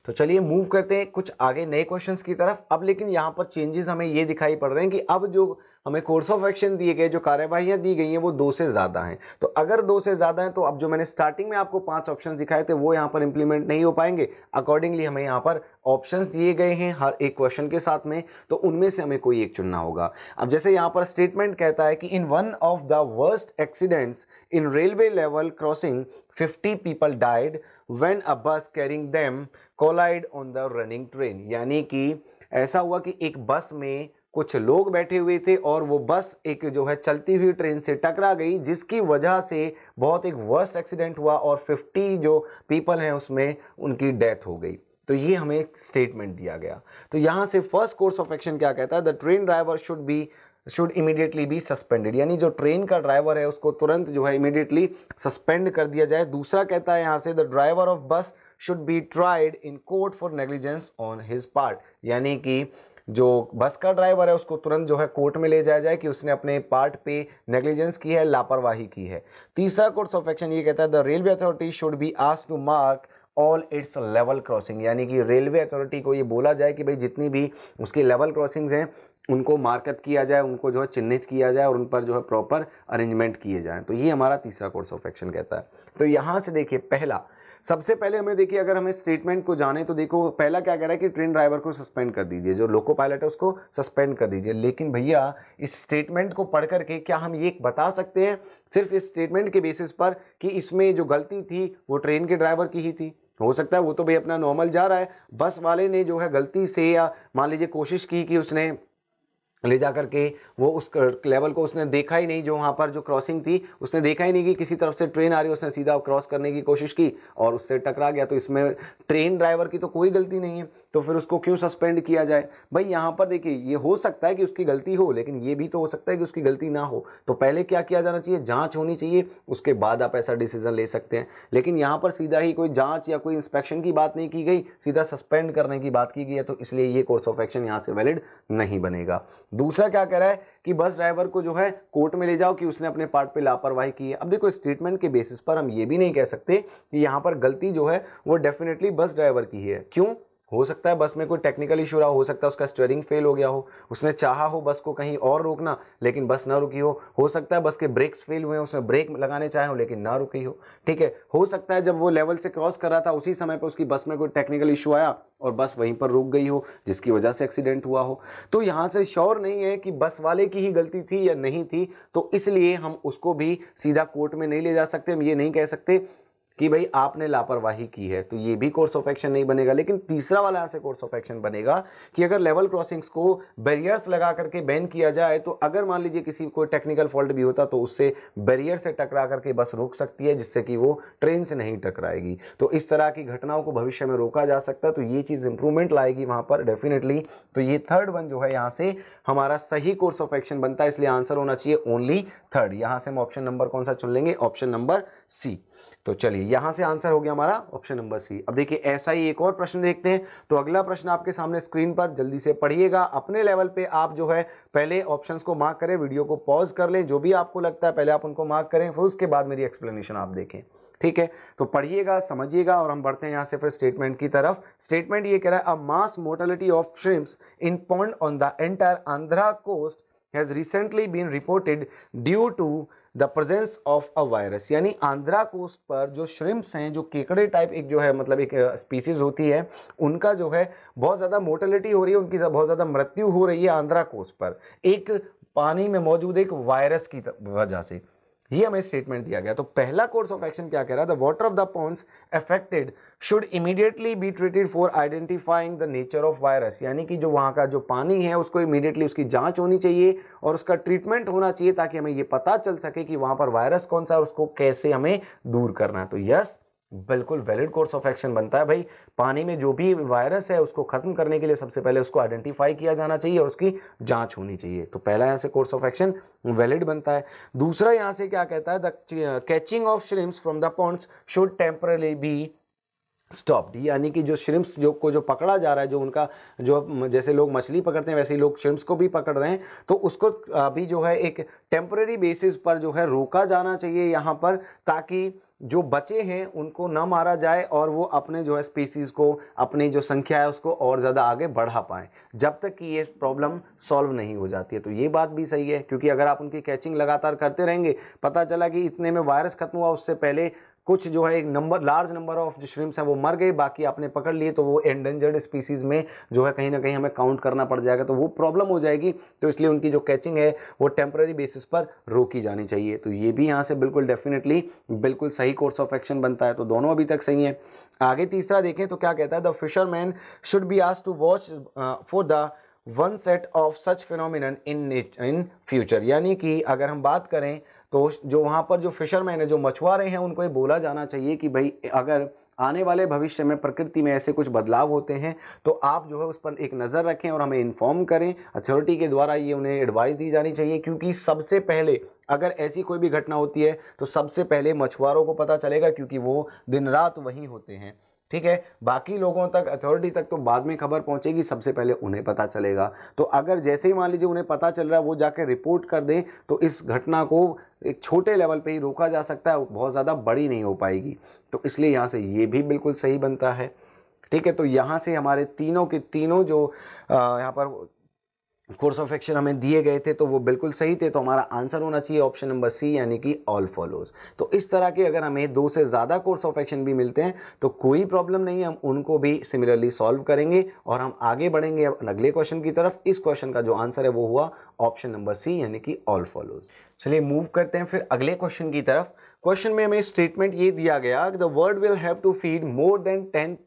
तो चलिए मूव करते हैं कुछ आगे नए क्वेश्चंस की तरफ। अब लेकिन यहाँ पर चेंजेस हमें ये दिखाई पड़ रहे हैं कि अब जो हमें कोर्स ऑफ एक्शन दिए गए, जो कार्यवाहियां दी गई हैं वो 2 से ज्यादा हैं। तो अगर 2 से ज्यादा हैं तो अब जो मैंने स्टार्टिंग में आपको 5 ऑप्शंस दिखाए थे वो यहाँ पर इंप्लीमेंट नहीं हो पाएंगे। अकॉर्डिंगली हमें यहाँ पर ऑप्शंस दिए गए हैं हर एक क्वेश्चन के साथ में, तो उनमें से हमें कोई एक चुनना होगा। अब जैसे यहाँ पर स्टेटमेंट कहता है कि in one of the worst accidents in railway level crossing 50 people died when a bus carrying them collide on the running train। यानी कि ऐसा हुआ कि एक बस में कुछ लोग बैठे हुए थे और वो बस एक जो है चलती हुई ट्रेन से टकरा गई, जिसकी वजह से बहुत एक वर्स्ट एक्सीडेंट हुआ और 50 जो पीपल हैं उसमें उनकी डेथ हो गई। तो ये हमें एक स्टेटमेंट दिया गया। तो यहां से फर्स्ट कोर्स ऑफ एक्शन क्या कहता है, the train driver should immediately be suspended, यानी जो ट्रेन का ड्राइवर है उसको तुरंत जो है इमीडिएटली सस्पेंड कर दिया जाए। दूसरा कहता है यहाँ से द ड्राइवर ऑफ बस should be tried in court for negligence on his part, यानी कि जो बस का ड्राइवर है उसको तुरंत जो है कोर्ट में ले जाया जाए कि उसने अपने पार्ट पे नेग्लिजेंस की है, लापरवाही की है। तीसरा कोर्स ऑफ एक्शन ये कहता है the railway authority should be asked to mark all its level crossing, यानी कि रेलवे अथॉरिटी को ये बोला जाए कि भाई जितनी भी उसकी लेवल क्रॉसिंग्स हैं उनको मार्कअप किया जाए, उनको जो है चिन्हित किया जाए और उन पर जो है प्रॉपर अरेंजमेंट किए जाएं। तो ये हमारा तीसरा कोर्स ऑफ एक्शन कहता है। तो यहाँ से देखिए पहला, सबसे पहले हमें देखिए अगर हमें स्टेटमेंट को जाने तो देखो पहला क्या कह रहा है कि ट्रेन ड्राइवर को सस्पेंड कर दीजिए, जो लोको पायलट है उसको सस्पेंड कर दीजिए। लेकिन भैया इस स्टेटमेंट को पढ़ करके क्या हम ये बता सकते हैं सिर्फ इस स्टेटमेंट के बेसिस पर कि इसमें जो गलती थी वो ट्रेन के ड्राइवर की ही थी? हो सकता है वो तो भाई अपना नॉर्मल जा रहा है, बस वाले ने जो है गलती से या मान लीजिए कोशिश की कि उसने ले जा करके वो उस लेवल को उसने देखा ही नहीं, जो वहाँ पर जो क्रॉसिंग थी उसने देखा ही नहीं कि किसी तरफ से ट्रेन आ रही है, उसने सीधा क्रॉस करने की कोशिश की और उससे टकरा गया। तो इसमें ट्रेन ड्राइवर की तो कोई गलती नहीं है, तो फिर उसको क्यों सस्पेंड किया जाए? भाई यहाँ पर देखिए ये हो सकता है कि उसकी गलती हो, लेकिन ये भी तो हो सकता है कि उसकी गलती ना हो। तो पहले क्या किया जाना चाहिए, जांच होनी चाहिए, उसके बाद आप ऐसा डिसीजन ले सकते हैं। लेकिन यहाँ पर सीधा ही कोई जांच या कोई इंस्पेक्शन की बात नहीं की गई, सीधा सस्पेंड करने की बात की गई है, तो इसलिए ये कोर्स ऑफ एक्शन यहाँ से वैलिड नहीं बनेगा। दूसरा क्या कह रहा है कि बस ड्राइवर को जो है कोर्ट में ले जाओ कि उसने अपने पार्ट पे लापरवाही की है। अब देखो स्टेटमेंट के बेसिस पर हम ये भी नहीं कह सकते कि यहाँ पर गलती जो है वो डेफिनेटली बस ड्राइवर की है। क्यों? हो सकता है बस में कोई टेक्निकल इशू रहा, हो सकता है उसका स्टीयरिंग फेल हो गया हो, उसने चाहा हो बस को कहीं और रोकना लेकिन बस ना रुकी हो सकता है बस के ब्रेक्स फेल हुए, उसने ब्रेक लगाने चाहे हो लेकिन ना रुकी ठीक है, हो सकता है जब वो लेवल से क्रॉस कर रहा था उसी समय पर उसकी बस में कोई टेक्निकल इशू आया और बस वहीं पर रुक गई हो, जिसकी वजह से एक्सीडेंट हुआ हो। तो यहाँ से श्योर नहीं है कि बस वाले की ही गलती थी या नहीं थी, तो इसलिए हम उसको भी सीधा कोर्ट में नहीं ले जा सकते। हम ये नहीं कह सकते कि भाई आपने लापरवाही की है, तो ये भी कोर्स ऑफ एक्शन नहीं बनेगा। लेकिन तीसरा वाला ऐसे कोर्स ऑफ एक्शन बनेगा कि अगर लेवल क्रॉसिंग्स को बैरियर्स लगा करके बैन किया जाए, तो अगर मान लीजिए किसी को टेक्निकल फॉल्ट भी होता तो उससे बैरियर से टकरा करके बस रोक सकती है, जिससे कि वो ट्रेन से नहीं टकराएगी। तो इस तरह की घटनाओं को भविष्य में रोका जा सकता है, तो ये चीज़ इंप्रूवमेंट लाएगी वहाँ पर डेफिनेटली। तो ये थर्ड वन जो है यहाँ से हमारा सही कोर्स ऑफ एक्शन बनता है, इसलिए आंसर होना चाहिए ओनली थर्ड। यहाँ से हम ऑप्शन नंबर कौन सा चुन लेंगे? Option number C. तो चलिए यहां से आंसर हो गया हमारा ऑप्शन नंबर सी। अब देखिए ऐसा ही एक और प्रश्न देखते हैं। तो अगला प्रश्न आपके सामने स्क्रीन पर, जल्दी से पढ़िएगा अपने लेवल पे। आप जो है पहले ऑप्शंस को मार्क करें, वीडियो को पॉज कर लें, जो भी आपको लगता है पहले आप उनको मार्क करें, फिर उसके बाद मेरी एक्सप्लेनेशन आप देखें। ठीक है, तो पढ़िएगा, समझिएगा और हम बढ़ते हैं यहां से फिर स्टेटमेंट की तरफ। स्टेटमेंट ये कह रहा है a mass mortality of shrimps in pond on the entire Andhra coast has recently been reported due to the presence of a virus। यानी आंध्रा कोस्ट पर जो श्रिम्प्स हैं, जो केकड़े टाइप एक जो है मतलब एक स्पीसीज होती है, उनका जो है बहुत ज़्यादा मोर्टेलिटी हो रही है, उनकी बहुत ज़्यादा मृत्यु हो रही है आंध्रा कोस्ट पर एक पानी में मौजूद एक वायरस की वजह से। ये हमें स्टेटमेंट दिया गया। तो पहला कोर्स ऑफ एक्शन क्या कह रहा है, the water of the ponds affected should immediately be treated for identifying the nature of virus. यानी कि जो वहाँ का जो पानी है उसको इमीडिएटली उसकी जांच होनी चाहिए और उसका ट्रीटमेंट होना चाहिए, ताकि हमें ये पता चल सके कि वहाँ पर वायरस कौन सा है और उसको कैसे हमें दूर करना है। तो यस, बिल्कुल वैलिड कोर्स ऑफ एक्शन बनता है भाई। पानी में जो भी वायरस है उसको खत्म करने के लिए सबसे पहले उसको आइडेंटिफाई किया जाना चाहिए और उसकी जांच होनी चाहिए। तो पहला यहाँ से कोर्स ऑफ एक्शन वैलिड बनता है। दूसरा यहाँ से क्या कहता है, the catching of shrimps from the ponds should temporarily be stopped, यानी कि जो श्रिम्प्स जो पकड़ा जा रहा है, जो उनका जो जैसे लोग मछली पकड़ते हैं वैसे ही लोग श्रिम्प्स को भी पकड़ रहे हैं, तो उसको अभी जो है एक टेम्परेरी बेसिस पर जो है रोका जाना चाहिए यहाँ पर, ताकि जो बचे हैं उनको न मारा जाए और वो अपने जो है स्पीसीज़ को, अपनी जो संख्या है उसको और ज़्यादा आगे बढ़ा पाएँ, जब तक कि ये प्रॉब्लम सॉल्व नहीं हो जाती है। तो ये बात भी सही है, क्योंकि अगर आप उनकी कैचिंग लगातार करते रहेंगे, पता चला कि इतने में वायरस खत्म हुआ, उससे पहले कुछ जो है एक लार्ज नंबर ऑफ जो श्रिम्प्स हैं वो मर गए, बाकी आपने पकड़ लिए, तो वो एंडेंजर्ड स्पीसीज़ में जो है कहीं ना कहीं हमें काउंट करना पड़ जाएगा, तो वो प्रॉब्लम हो जाएगी। तो इसलिए उनकी जो कैचिंग है वो टेम्पररी बेसिस पर रोकी जानी चाहिए। तो ये भी यहाँ से बिल्कुल डेफिनेटली बिल्कुल सही कोर्स ऑफ एक्शन बनता है। तो दोनों अभी तक सही है। आगे तीसरा देखें तो क्या कहता है, the fisherman should be asked to watch for the onset of such phenomenon in future, यानी कि अगर हम बात करें तो जो वहाँ पर जो फिशरमैन है, जो मछुआरे हैं, उनको ये बोला जाना चाहिए कि भाई अगर आने वाले भविष्य में प्रकृति में ऐसे कुछ बदलाव होते हैं तो आप जो है उस पर एक नज़र रखें और हमें इन्फॉर्म करें। अथॉरिटी के द्वारा ये उन्हें एडवाइस दी जानी चाहिए, क्योंकि सबसे पहले अगर ऐसी कोई भी घटना होती है तो सबसे पहले मछुआरों को पता चलेगा, क्योंकि वो दिन रात वहीं होते हैं। ठीक है, बाकी लोगों तक, अथॉरिटी तक तो बाद में खबर पहुंचेगी, सबसे पहले उन्हें पता चलेगा। तो अगर जैसे ही मान लीजिए उन्हें पता चल रहा है, वो जाकर रिपोर्ट कर दें, तो इस घटना को एक छोटे लेवल पे ही रोका जा सकता है, बहुत ज़्यादा बड़ी नहीं हो पाएगी। तो इसलिए यहाँ से ये भी बिल्कुल सही बनता है। ठीक है, तो यहाँ से हमारे तीनों के तीनों जो यहाँ पर कोर्स ऑफ एक्शन हमें दिए गए थे तो वो बिल्कुल सही थे। तो हमारा आंसर होना चाहिए ऑप्शन नंबर सी, यानी कि ऑल फॉलोज। तो इस तरह के अगर हमें 2 से ज़्यादा कोर्स ऑफ एक्शन भी मिलते हैं तो कोई प्रॉब्लम नहीं है, हम उनको भी सिमिलरली सॉल्व करेंगे और हम आगे बढ़ेंगे अब अगले क्वेश्चन की तरफ। इस क्वेश्चन का जो आंसर है वो हुआ ऑप्शन नंबर सी, यानी कि ऑल फॉलोज। चलिए मूव करते हैं फिर अगले क्वेश्चन की तरफ। क्वेश्चन में हमें स्टेटमेंट ये दिया गया कि the world will have to feed more than 10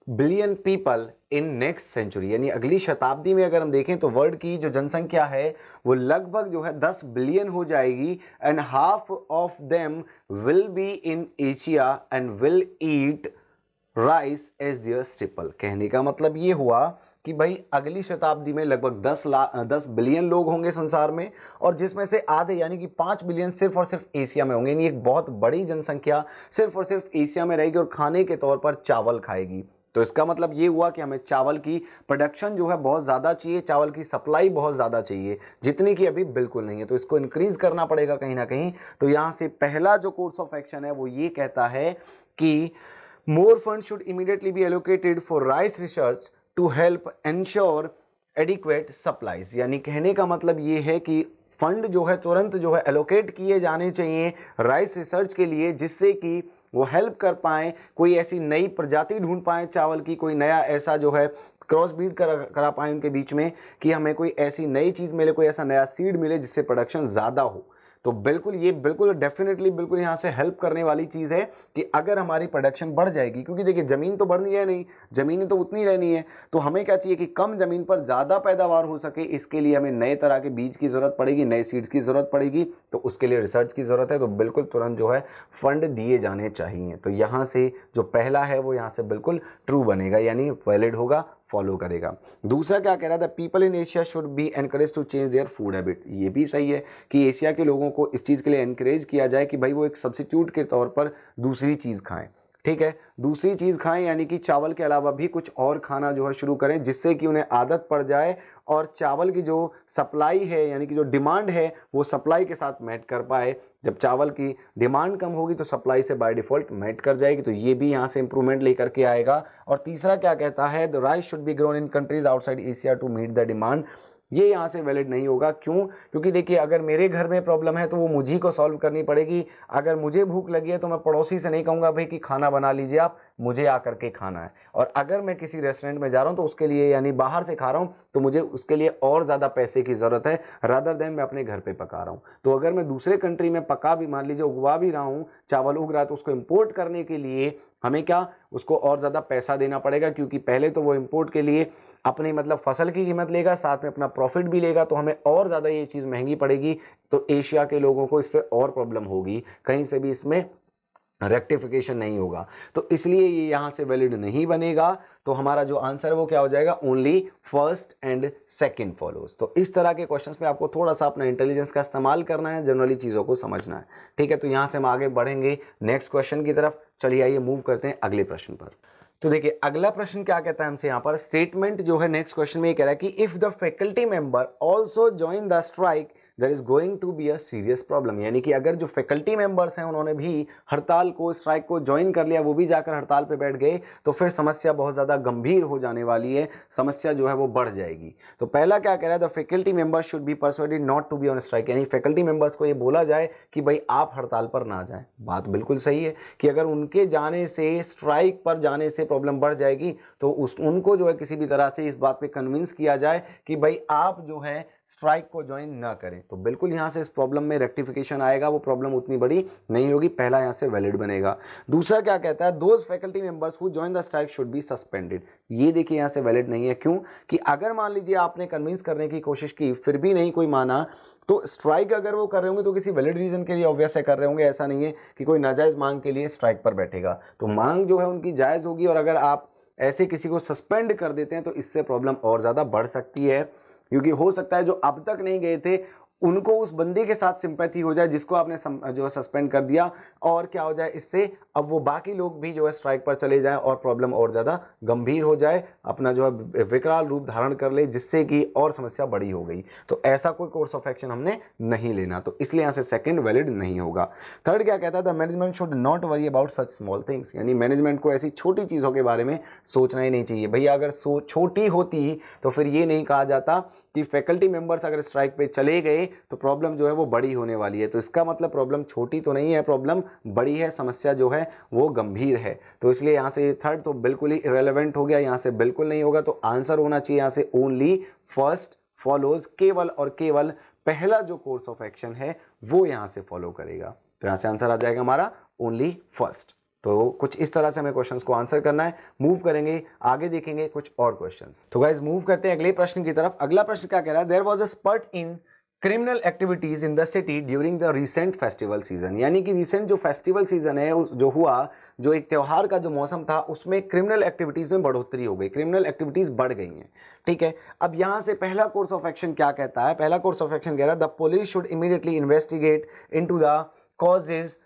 billion people in next century, यानी अगली शताब्दी में अगर हम देखें तो वर्ल्ड की जो जनसंख्या है वो लगभग जो है 10 बिलियन हो जाएगी, and half of them will be in Asia and will eat rice as their staple. कहने का मतलब ये हुआ कि भाई अगली शताब्दी में लगभग 10 बिलियन लोग होंगे संसार में, और जिसमें से आधे यानी कि 5 बिलियन सिर्फ और सिर्फ एशिया में होंगे। यानी एक बहुत बड़ी जनसंख्या सिर्फ और सिर्फ एशिया में रहेगी और खाने के तौर पर चावल खाएगी। तो इसका मतलब ये हुआ कि हमें चावल की प्रोडक्शन जो है बहुत ज़्यादा चाहिए, चावल की सप्लाई बहुत ज़्यादा चाहिए, जितनी कि अभी बिल्कुल नहीं है। तो इसको इंक्रीज करना पड़ेगा कहीं ना कहीं। तो यहाँ से पहला जो कोर्स ऑफ एक्शन है वो ये कहता है कि more fund should immediately be allocated for rice research to help ensure adequate supplies. यानी कहने का मतलब ये है कि फंड जो है तुरंत जो है एलोकेट किए जाने चाहिए राइस रिसर्च के लिए, जिससे कि वो हेल्प कर पाएँ, कोई ऐसी नई प्रजाति ढूंढ पाएँ चावल की, कोई नया ऐसा जो है क्रॉस ब्रीड करा पाएँ उनके बीच में, कि हमें कोई ऐसी नई चीज़ मिले, कोई ऐसा नया सीड मिले जिससे प्रोडक्शन ज़्यादा हो। तो बिल्कुल ये बिल्कुल डेफिनेटली बिल्कुल यहाँ से हेल्प करने वाली चीज़ है कि अगर हमारी प्रोडक्शन बढ़ जाएगी, क्योंकि देखिए ज़मीन तो बढ़नी है नहीं, ज़मीन तो उतनी रहनी है। तो हमें क्या चाहिए कि कम ज़मीन पर ज़्यादा पैदावार हो सके, इसके लिए हमें नए तरह के बीज की ज़रूरत पड़ेगी, नए सीड्स की ज़रूरत पड़ेगी। तो उसके लिए रिसर्च की ज़रूरत है। तो बिल्कुल तुरंत जो है फंड दिए जाने चाहिए। तो यहाँ से जो पहला है वो यहाँ से बिल्कुल ट्रू बनेगा, यानी वैलिड होगा, फॉलो करेगा। दूसरा क्या कह रहा था, people in Asia should be encourage to change their food habit. ये भी सही है कि एशिया के लोगों को इस चीज़ के लिए एनकरेज किया जाए कि भाई वो एक सब्सिट्यूट के तौर पर दूसरी चीज़ खाएं। ठीक है, दूसरी चीज़ खाएं, यानी कि चावल के अलावा भी कुछ और खाना जो है शुरू करें, जिससे कि उन्हें आदत पड़ जाए और चावल की जो सप्लाई है, यानी कि जो डिमांड है, वो सप्लाई के साथ मैच कर पाए। जब चावल की डिमांड कम होगी तो सप्लाई से बाय डिफ़ॉल्ट मैच कर जाएगी। तो ये भी यहाँ से इंप्रूवमेंट लेकर के आएगा। और तीसरा क्या कहता है, the rice should be grown in countries outside Asia to meet the demand. ये यहाँ से वैलिड नहीं होगा। क्यों? क्योंकि देखिए अगर मेरे घर में प्रॉब्लम है तो वो मुझी को सॉल्व करनी पड़ेगी। अगर मुझे भूख लगी है तो मैं पड़ोसी से नहीं कहूँगा भाई कि खाना बना लीजिए आप, मुझे आकर के खाना है। और अगर मैं किसी रेस्टोरेंट में जा रहा हूँ तो उसके लिए, यानी बाहर से खा रहा हूँ, तो मुझे उसके लिए और ज़्यादा पैसे की ज़रूरत है रादर देन मैं अपने घर पे पका रहा हूँ। तो अगर मैं दूसरे कंट्री में पका भी, मान लीजिए उगवा भी रहा हूँ, चावल उग रहा है, तो उसको इम्पोर्ट करने के लिए हमें क्या, उसको और ज़्यादा पैसा देना पड़ेगा। क्योंकि पहले तो वो इम्पोर्ट के लिए अपनी मतलब फसल की कीमत लेगा, साथ में अपना प्रॉफिट भी लेगा, तो हमें और ज़्यादा ये चीज़ महंगी पड़ेगी। तो एशिया के लोगों को इससे और प्रॉब्लम होगी, कहीं से भी इसमें रेक्टिफिकेशन नहीं होगा। तो इसलिए ये यहाँ से वैलिड नहीं बनेगा। तो हमारा जो आंसर है वो क्या हो जाएगा, only first and second follows. तो इस तरह के क्वेश्चंस में आपको थोड़ा सा अपना इंटेलिजेंस का इस्तेमाल करना है, जनरली चीज़ों को समझना है। ठीक है, तो यहाँ से हम आगे बढ़ेंगे नेक्स्ट क्वेश्चन की तरफ। चलिए आइए मूव करते हैं अगले प्रश्न पर। तो देखिए अगला प्रश्न क्या कहता है हमसे यहाँ पर, स्टेटमेंट जो है नेक्स्ट क्वेश्चन में ये कह रहा है कि if the faculty member also join the strike there is going to be a serious problem. यानी कि अगर जो फैकल्टी मेंबर्स हैं उन्होंने भी हड़ताल को, स्ट्राइक को ज्वाइन कर लिया, वो भी जाकर हड़ताल पे बैठ गए, तो फिर समस्या बहुत ज़्यादा गंभीर हो जाने वाली है, समस्या जो है वो बढ़ जाएगी। तो पहला क्या कह रहा है, the faculty members should be persuaded not to be on strike, यानी फैकल्टी मेंबर्स को ये बोला जाए कि भाई आप हड़ताल पर ना जाएं। बात बिल्कुल सही है कि अगर उनके जाने से, स्ट्राइक पर जाने से प्रॉब्लम बढ़ जाएगी तो उनको जो है किसी भी तरह से इस बात पे कन्विंस किया जाए कि भाई आप जो है स्ट्राइक को ज्वाइन ना करें, तो बिल्कुल यहां से इस प्रॉब्लम में रेक्टिफिकेशन आएगा, वो प्रॉब्लम उतनी बड़ी नहीं होगी। पहला यहां से वैलिड बनेगा। दूसरा क्या कहता है, those faculty members who join the strike should be suspended. ये देखिए यहां से वैलिड नहीं है। क्यों? कि अगर मान लीजिए आपने कन्विंस करने की कोशिश की फिर भी नहीं कोई माना, तो स्ट्राइक अगर वो कर रहे होंगे तो किसी वैलिड रीजन के लिए ऑब्वियस है कर रहे होंगे, ऐसा नहीं है कि कोई नाजायज मांग के लिए स्ट्राइक पर बैठेगा। तो मांग जो है उनकी जायज होगी, और अगर आप ऐसे किसी को सस्पेंड कर देते हैं तो इससे प्रॉब्लम और ज़्यादा बढ़ सकती है, क्योंकि हो सकता है जो अब तक नहीं गए थे उनको उस बंदे के साथ सिंपैथी हो जाए जिसको आपने जो है सस्पेंड कर दिया, और क्या हो जाए इससे, अब वो बाकी लोग भी जो है स्ट्राइक पर चले जाएं और प्रॉब्लम और ज़्यादा गंभीर हो जाए, अपना जो है विकराल रूप धारण कर ले, जिससे कि और समस्या बड़ी हो गई। तो ऐसा कोई कोर्स ऑफ एक्शन हमने नहीं लेना, तो इसलिए यहाँ से सेकंड वैलिड नहीं होगा। थर्ड क्या कहता है, the management should not worry about such small things, यानी मैनेजमेंट को ऐसी छोटी चीज़ों के बारे में सोचना ही नहीं चाहिए। भैया अगर छोटी होती तो फिर ये नहीं कहा जाता कि फैकल्टी मेंबर्स अगर स्ट्राइक पे चले गए तो प्रॉब्लम जो है वो बड़ी होने वाली है। तो इसका मतलब प्रॉब्लम छोटी तो नहीं है, प्रॉब्लम बड़ी है, समस्या जो है वो गंभीर है। तो इसलिए यहाँ से थर्ड तो बिल्कुल ही इरेलेवेंट हो गया, यहाँ से बिल्कुल नहीं होगा। तो आंसर होना चाहिए यहाँ से ओनली फर्स्ट फॉलोज, केवल और केवल पहला जो कोर्स ऑफ एक्शन है वो यहाँ से फॉलो करेगा। तो यहाँ से आंसर आ जाएगा हमारा ओनली फर्स्ट। तो कुछ इस तरह से हमें क्वेश्चंस को आंसर करना है। मूव करेंगे आगे, देखेंगे कुछ और क्वेश्चंस। तो गाइस मूव करते हैं अगले प्रश्न की तरफ। अगला प्रश्न क्या कह रहा है, there was a spurt in criminal activities in the city during the recent festival season, यानी कि रिसेंट जो फेस्टिवल सीजन है जो हुआ, जो एक त्यौहार का जो मौसम था उसमें क्रिमिनल एक्टिविटीज में बढ़ोतरी हो गई, क्रिमिनल एक्टिविटीज बढ़ गई हैं। ठीक है, अब यहां से पहला कोर्स ऑफ एक्शन क्या कहता है, पहला कोर्स ऑफ एक्शन कह रहा है the police should immediately investigate into the causes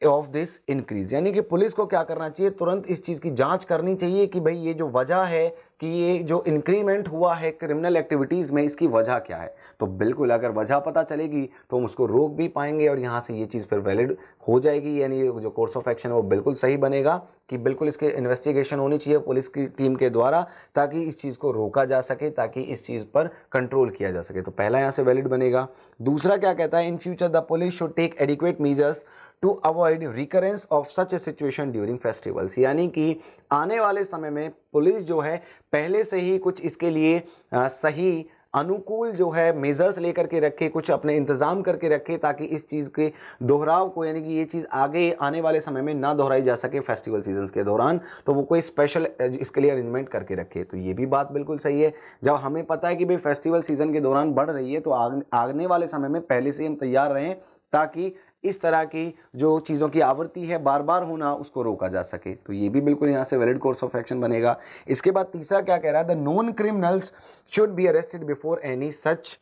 of this increase, यानी कि पुलिस को क्या करना चाहिए, तुरंत इस चीज की जांच करनी चाहिए कि भाई ये जो वजह है कि ये जो इंक्रीमेंट हुआ है क्रिमिनल एक्टिविटीज में, इसकी वजह क्या है। तो बिल्कुल अगर वजह पता चलेगी तो हम उसको रोक भी पाएंगे और यहाँ से ये चीज़ फिर वैलिड हो जाएगी, यानी जो कोर्स ऑफ एक्शन है वो बिल्कुल सही बनेगा कि बिल्कुल इसके इन्वेस्टिगेशन होनी चाहिए पुलिस की टीम के द्वारा, ताकि इस चीज़ को रोका जा सके, ताकि इस चीज़ पर कंट्रोल किया जा सके। तो पहला यहाँ से वैलिड बनेगा। दूसरा क्या कहता है, in future the police should take adequate measures to avoid recurrence of such a situation during festivals, यानी कि आने वाले समय में पुलिस जो है पहले से ही कुछ इसके लिए सही अनुकूल जो है मेजर्स लेकर के रखे, कुछ अपने इंतजाम करके रखे, ताकि इस चीज़ के दोहराव को, यानी कि ये चीज़ आगे आने वाले समय में ना दोहराई जा सके फेस्टिवल सीजन्स के दौरान, तो वो कोई स्पेशल इसके लिए अरेंजमेंट करके रखे। तो ये भी बात बिल्कुल सही है। जब हमें पता है कि भाई फेस्टिवल सीजन के दौरान बढ़ रही है तो आने वाले समय में पहले से हम तैयार रहें, ताकि इस तरह की जो चीज़ों की आवृत्ति है बार बार होना उसको रोका जा सके। तो ये भी बिल्कुल यहाँ से वैलिड कोर्स ऑफ एक्शन बनेगा। इसके बाद तीसरा क्या कह रहा है, the known criminals should be arrested before any such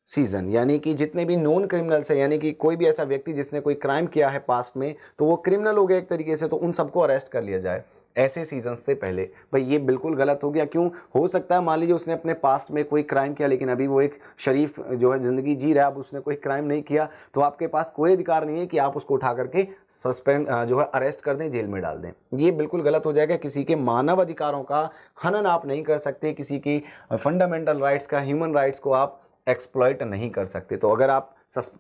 season, यानी कि जितने भी नोन क्रिमिनल्स है, यानी कि कोई भी ऐसा व्यक्ति जिसने कोई क्राइम किया है पास्ट में, तो वो क्रिमिनल हो गया एक तरीके से, तो उन सबको अरेस्ट कर लिया जाए ऐसे सीजन से पहले। भाई ये बिल्कुल गलत हो गया। क्यों? हो सकता है मान लीजिए उसने अपने पास्ट में कोई क्राइम किया, लेकिन अभी वो एक शरीफ जो है ज़िंदगी जी रहा है, अब उसने कोई क्राइम नहीं किया, तो आपके पास कोई अधिकार नहीं है कि आप उसको उठा करके सस्पेंड जो है अरेस्ट कर दें, जेल में डाल दें। ये बिल्कुल गलत हो जाएगा। किसी के मानव अधिकारों का हनन आप नहीं कर सकते, किसी की फंडामेंटल राइट्स का, ह्यूमन राइट्स को आप एक्सप्लॉइट नहीं कर सकते। तो अगर आप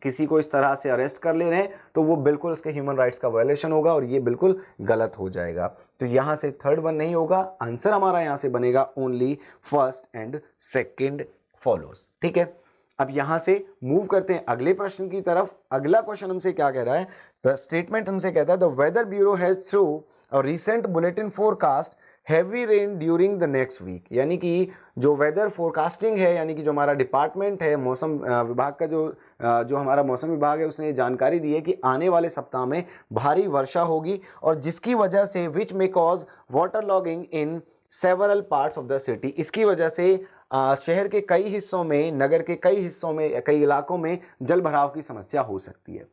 किसी को इस तरह से अरेस्ट कर ले रहे हैं तो वो बिल्कुल उसके ह्यूमन राइट्स का वायलेशन होगा और ये बिल्कुल गलत हो जाएगा। तो यहां से थर्ड वन नहीं होगा, आंसर हमारा यहां से बनेगा only first and second follows. ठीक है, अब यहां से मूव करते हैं अगले प्रश्न की तरफ। अगला क्वेश्चन हमसे क्या कह रहा है, द स्टेटमेंट हमसे कहता है the weather bureau has through a recent bulletin forecast heavy rain during the next week, यानी कि जो वेदर फोरकास्टिंग है, यानी कि जो हमारा डिपार्टमेंट है मौसम विभाग का, जो हमारा मौसम विभाग है, उसने जानकारी दी है कि आने वाले सप्ताह में भारी वर्षा होगी, और जिसकी वजह से which may cause water logging in several parts of the city, इसकी वजह से शहर के कई हिस्सों में, नगर के कई हिस्सों में, कई इलाकों में जल भराव की समस्या हो सकती है।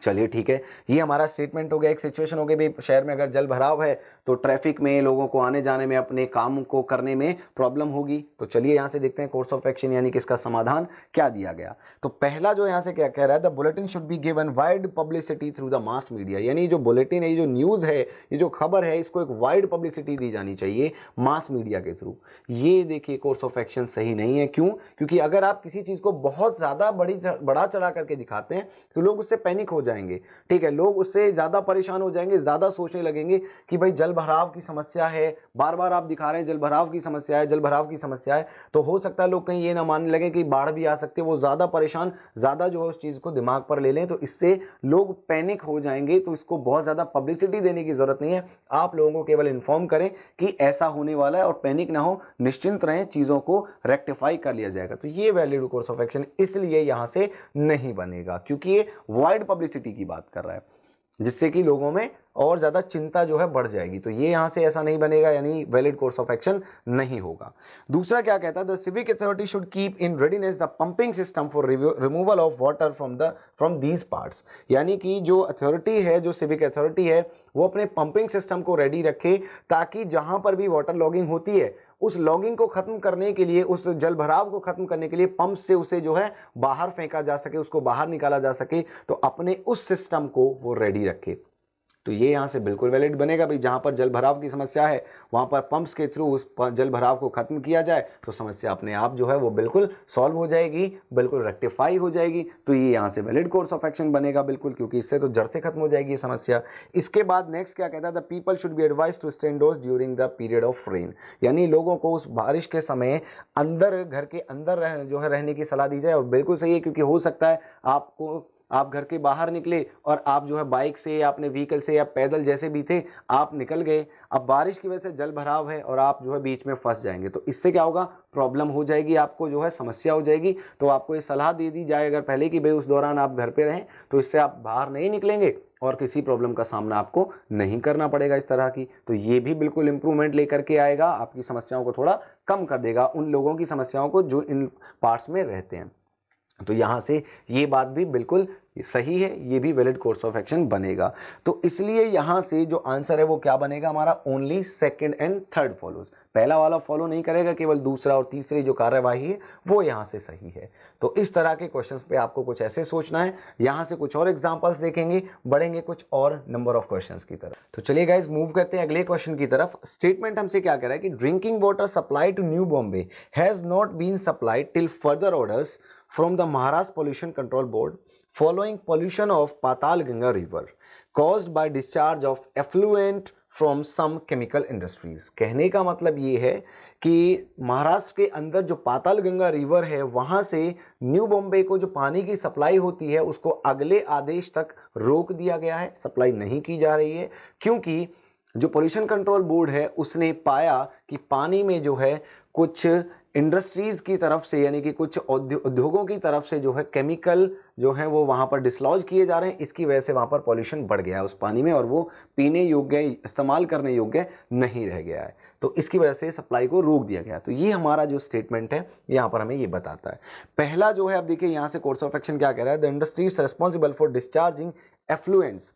चलिए ठीक है, ये हमारा स्टेटमेंट हो गया। एक सिचुएशन हो गई भाई, शहर में अगर जल भराव है तो ट्रैफिक में लोगों को आने जाने में, अपने काम को करने में प्रॉब्लम होगी। तो चलिए यहाँ से देखते हैं कोर्स ऑफ एक्शन यानी कि इसका समाधान क्या दिया गया। तो पहला जो यहाँ से क्या कह रहा है, the bulletin should be given wide publicity through the mass media, यानी जो बुलेटिन है, ये जो न्यूज़ है, ये जो खबर है, इसको एक वाइड पब्लिसिटी दी जानी चाहिए मास मीडिया के थ्रू। ये देखिए कोर्स ऑफ एक्शन सही नहीं है। क्यों? क्योंकि अगर आप किसी चीज़ को बहुत ज़्यादा बड़ा चढ़ा करके दिखाते हैं तो लोग उससे पैनिक हो जाएंगे। ठीक है, लोग उससे ज़्यादा परेशान हो जाएंगे, ज़्यादा सोचने लगेंगे कि भाई जल भराव की समस्या है, बार बार आप दिखा रहे हैं जल भराव की समस्या है, जल भराव की समस्या है, तो हो सकता है लोग कहीं ये ना मानने लगे कि बाढ़ भी आ सकती है। वो ज़्यादा परेशान, ज़्यादा जो है उस चीज़ को दिमाग पर ले लें, तो इससे लोग पैनिक हो जाएंगे। तो इसको बहुत ज़्यादा पब्लिसिटी देने की ज़रूरत नहीं है। आप लोगों को केवल इन्फॉर्म करें कि ऐसा होने वाला है और पैनिक ना हो, निश्चिंत रहें, चीज़ों को रेक्टिफाई कर लिया जाएगा। तो ये वैलिड कोर्स ऑफ एक्शन इसलिए यहाँ से नहीं बनेगा, क्योंकि ये वाइड पब्लिसिटी की बात कर रहा है, जिससे कि लोगों में और ज़्यादा चिंता जो है बढ़ जाएगी। तो ये यहाँ से ऐसा नहीं बनेगा, यानी वैलिड कोर्स ऑफ एक्शन नहीं होगा। दूसरा क्या कहता है, the civic authority should keep in readiness the pumping system for removal of water from these parts, यानी कि जो अथॉरिटी है, जो सिविक अथॉरिटी है, वो अपने पंपिंग सिस्टम को रेडी रखे, ताकि जहाँ पर भी वाटर लॉगिंग होती है उस लॉगिंग को खत्म करने के लिए, उस जल भराव को खत्म करने के लिए पंप से उसे जो है बाहर फेंका जा सके, उसको बाहर निकाला जा सके। तो अपने उस सिस्टम को वो रेडी रखे। तो ये यहाँ से बिल्कुल वैलिड बनेगा भाई, जहाँ पर जल भराव की समस्या है वहाँ पर पंप्स के थ्रू उस जल भराव को खत्म किया जाए तो समस्या अपने आप जो है वो बिल्कुल सॉल्व हो जाएगी, बिल्कुल रेक्टिफाई हो जाएगी। तो ये यहाँ से वैलिड कोर्स ऑफ एक्शन बनेगा बिल्कुल, क्योंकि इससे तो जड़ से खत्म हो जाएगी ये समस्या। इसके बाद नेक्स्ट क्या कहता है, the people should be advise to stay indoors during the period of rain, यानी लोगों को उस बारिश के समय अंदर, घर के अंदर जो है रहने की सलाह दी जाए। और बिल्कुल सही है, क्योंकि हो सकता है आप घर के बाहर निकले और आप जो है बाइक से या अपने व्हीकल से या पैदल जैसे भी थे आप निकल गए, अब बारिश की वजह से जल भराव है और आप जो है बीच में फंस जाएंगे। तो इससे क्या होगा, प्रॉब्लम हो जाएगी, आपको जो है समस्या हो जाएगी। तो आपको ये सलाह दे दी जाए अगर पहले कि भाई उस दौरान आप घर पे रहें, तो इससे आप बाहर नहीं निकलेंगे और किसी प्रॉब्लम का सामना आपको नहीं करना पड़ेगा इस तरह की। तो ये भी बिल्कुल इंप्रूवमेंट लेकर के आएगा, आपकी समस्याओं को थोड़ा कम कर देगा, उन लोगों की समस्याओं को जो इन पार्ट्स में रहते हैं। तो यहाँ से ये बात भी बिल्कुल सही है, ये भी वैलिड कोर्स ऑफ एक्शन बनेगा। तो इसलिए यहाँ से जो आंसर है वो क्या बनेगा हमारा, only second and third follows. पहला वाला फॉलो नहीं करेगा, केवल दूसरा और तीसरी जो कार्यवाही है वो यहाँ से सही है। तो इस तरह के क्वेश्चंस पे आपको कुछ ऐसे सोचना है। यहाँ से कुछ और एग्जांपल्स देखेंगे, बढ़ेंगे कुछ और नंबर ऑफ क्वेश्चंस की तरफ। तो चलिए गाइज मूव करते हैं अगले क्वेश्चन की तरफ। स्टेटमेंट हमसे क्या कह रहा है कि drinking water supply to New Bombay has not been supplied till further orders from the Maharashtra Pollution Control Board following pollution of Patal Ganga River caused by discharge of effluent from some chemical industries। कहने का मतलब ये है कि महाराष्ट्र के अंदर जो पाताल Ganga river है वहाँ से न्यू बॉम्बे को जो पानी की सप्लाई होती है उसको अगले आदेश तक रोक दिया गया है, सप्लाई नहीं की जा रही है, क्योंकि जो पोल्यूशन कंट्रोल बोर्ड है उसने पाया कि पानी में जो है कुछ इंडस्ट्रीज़ की तरफ से, यानी कि कुछ उद्योगों की तरफ से जो है केमिकल जो है वो वहाँ पर डिसलॉज किए जा रहे हैं। इसकी वजह से वहाँ पर पॉल्यूशन बढ़ गया है उस पानी में और वो पीने योग्य, इस्तेमाल करने योग्य नहीं रह गया है। तो इसकी वजह से सप्लाई को रोक दिया गया। तो ये हमारा जो स्टेटमेंट है यहाँ पर हमें ये बताता है। पहला जो है, अब देखिए यहाँ से कोर्स ऑफ एक्शन क्या कह रहा है, the industries responsible for discharging effluents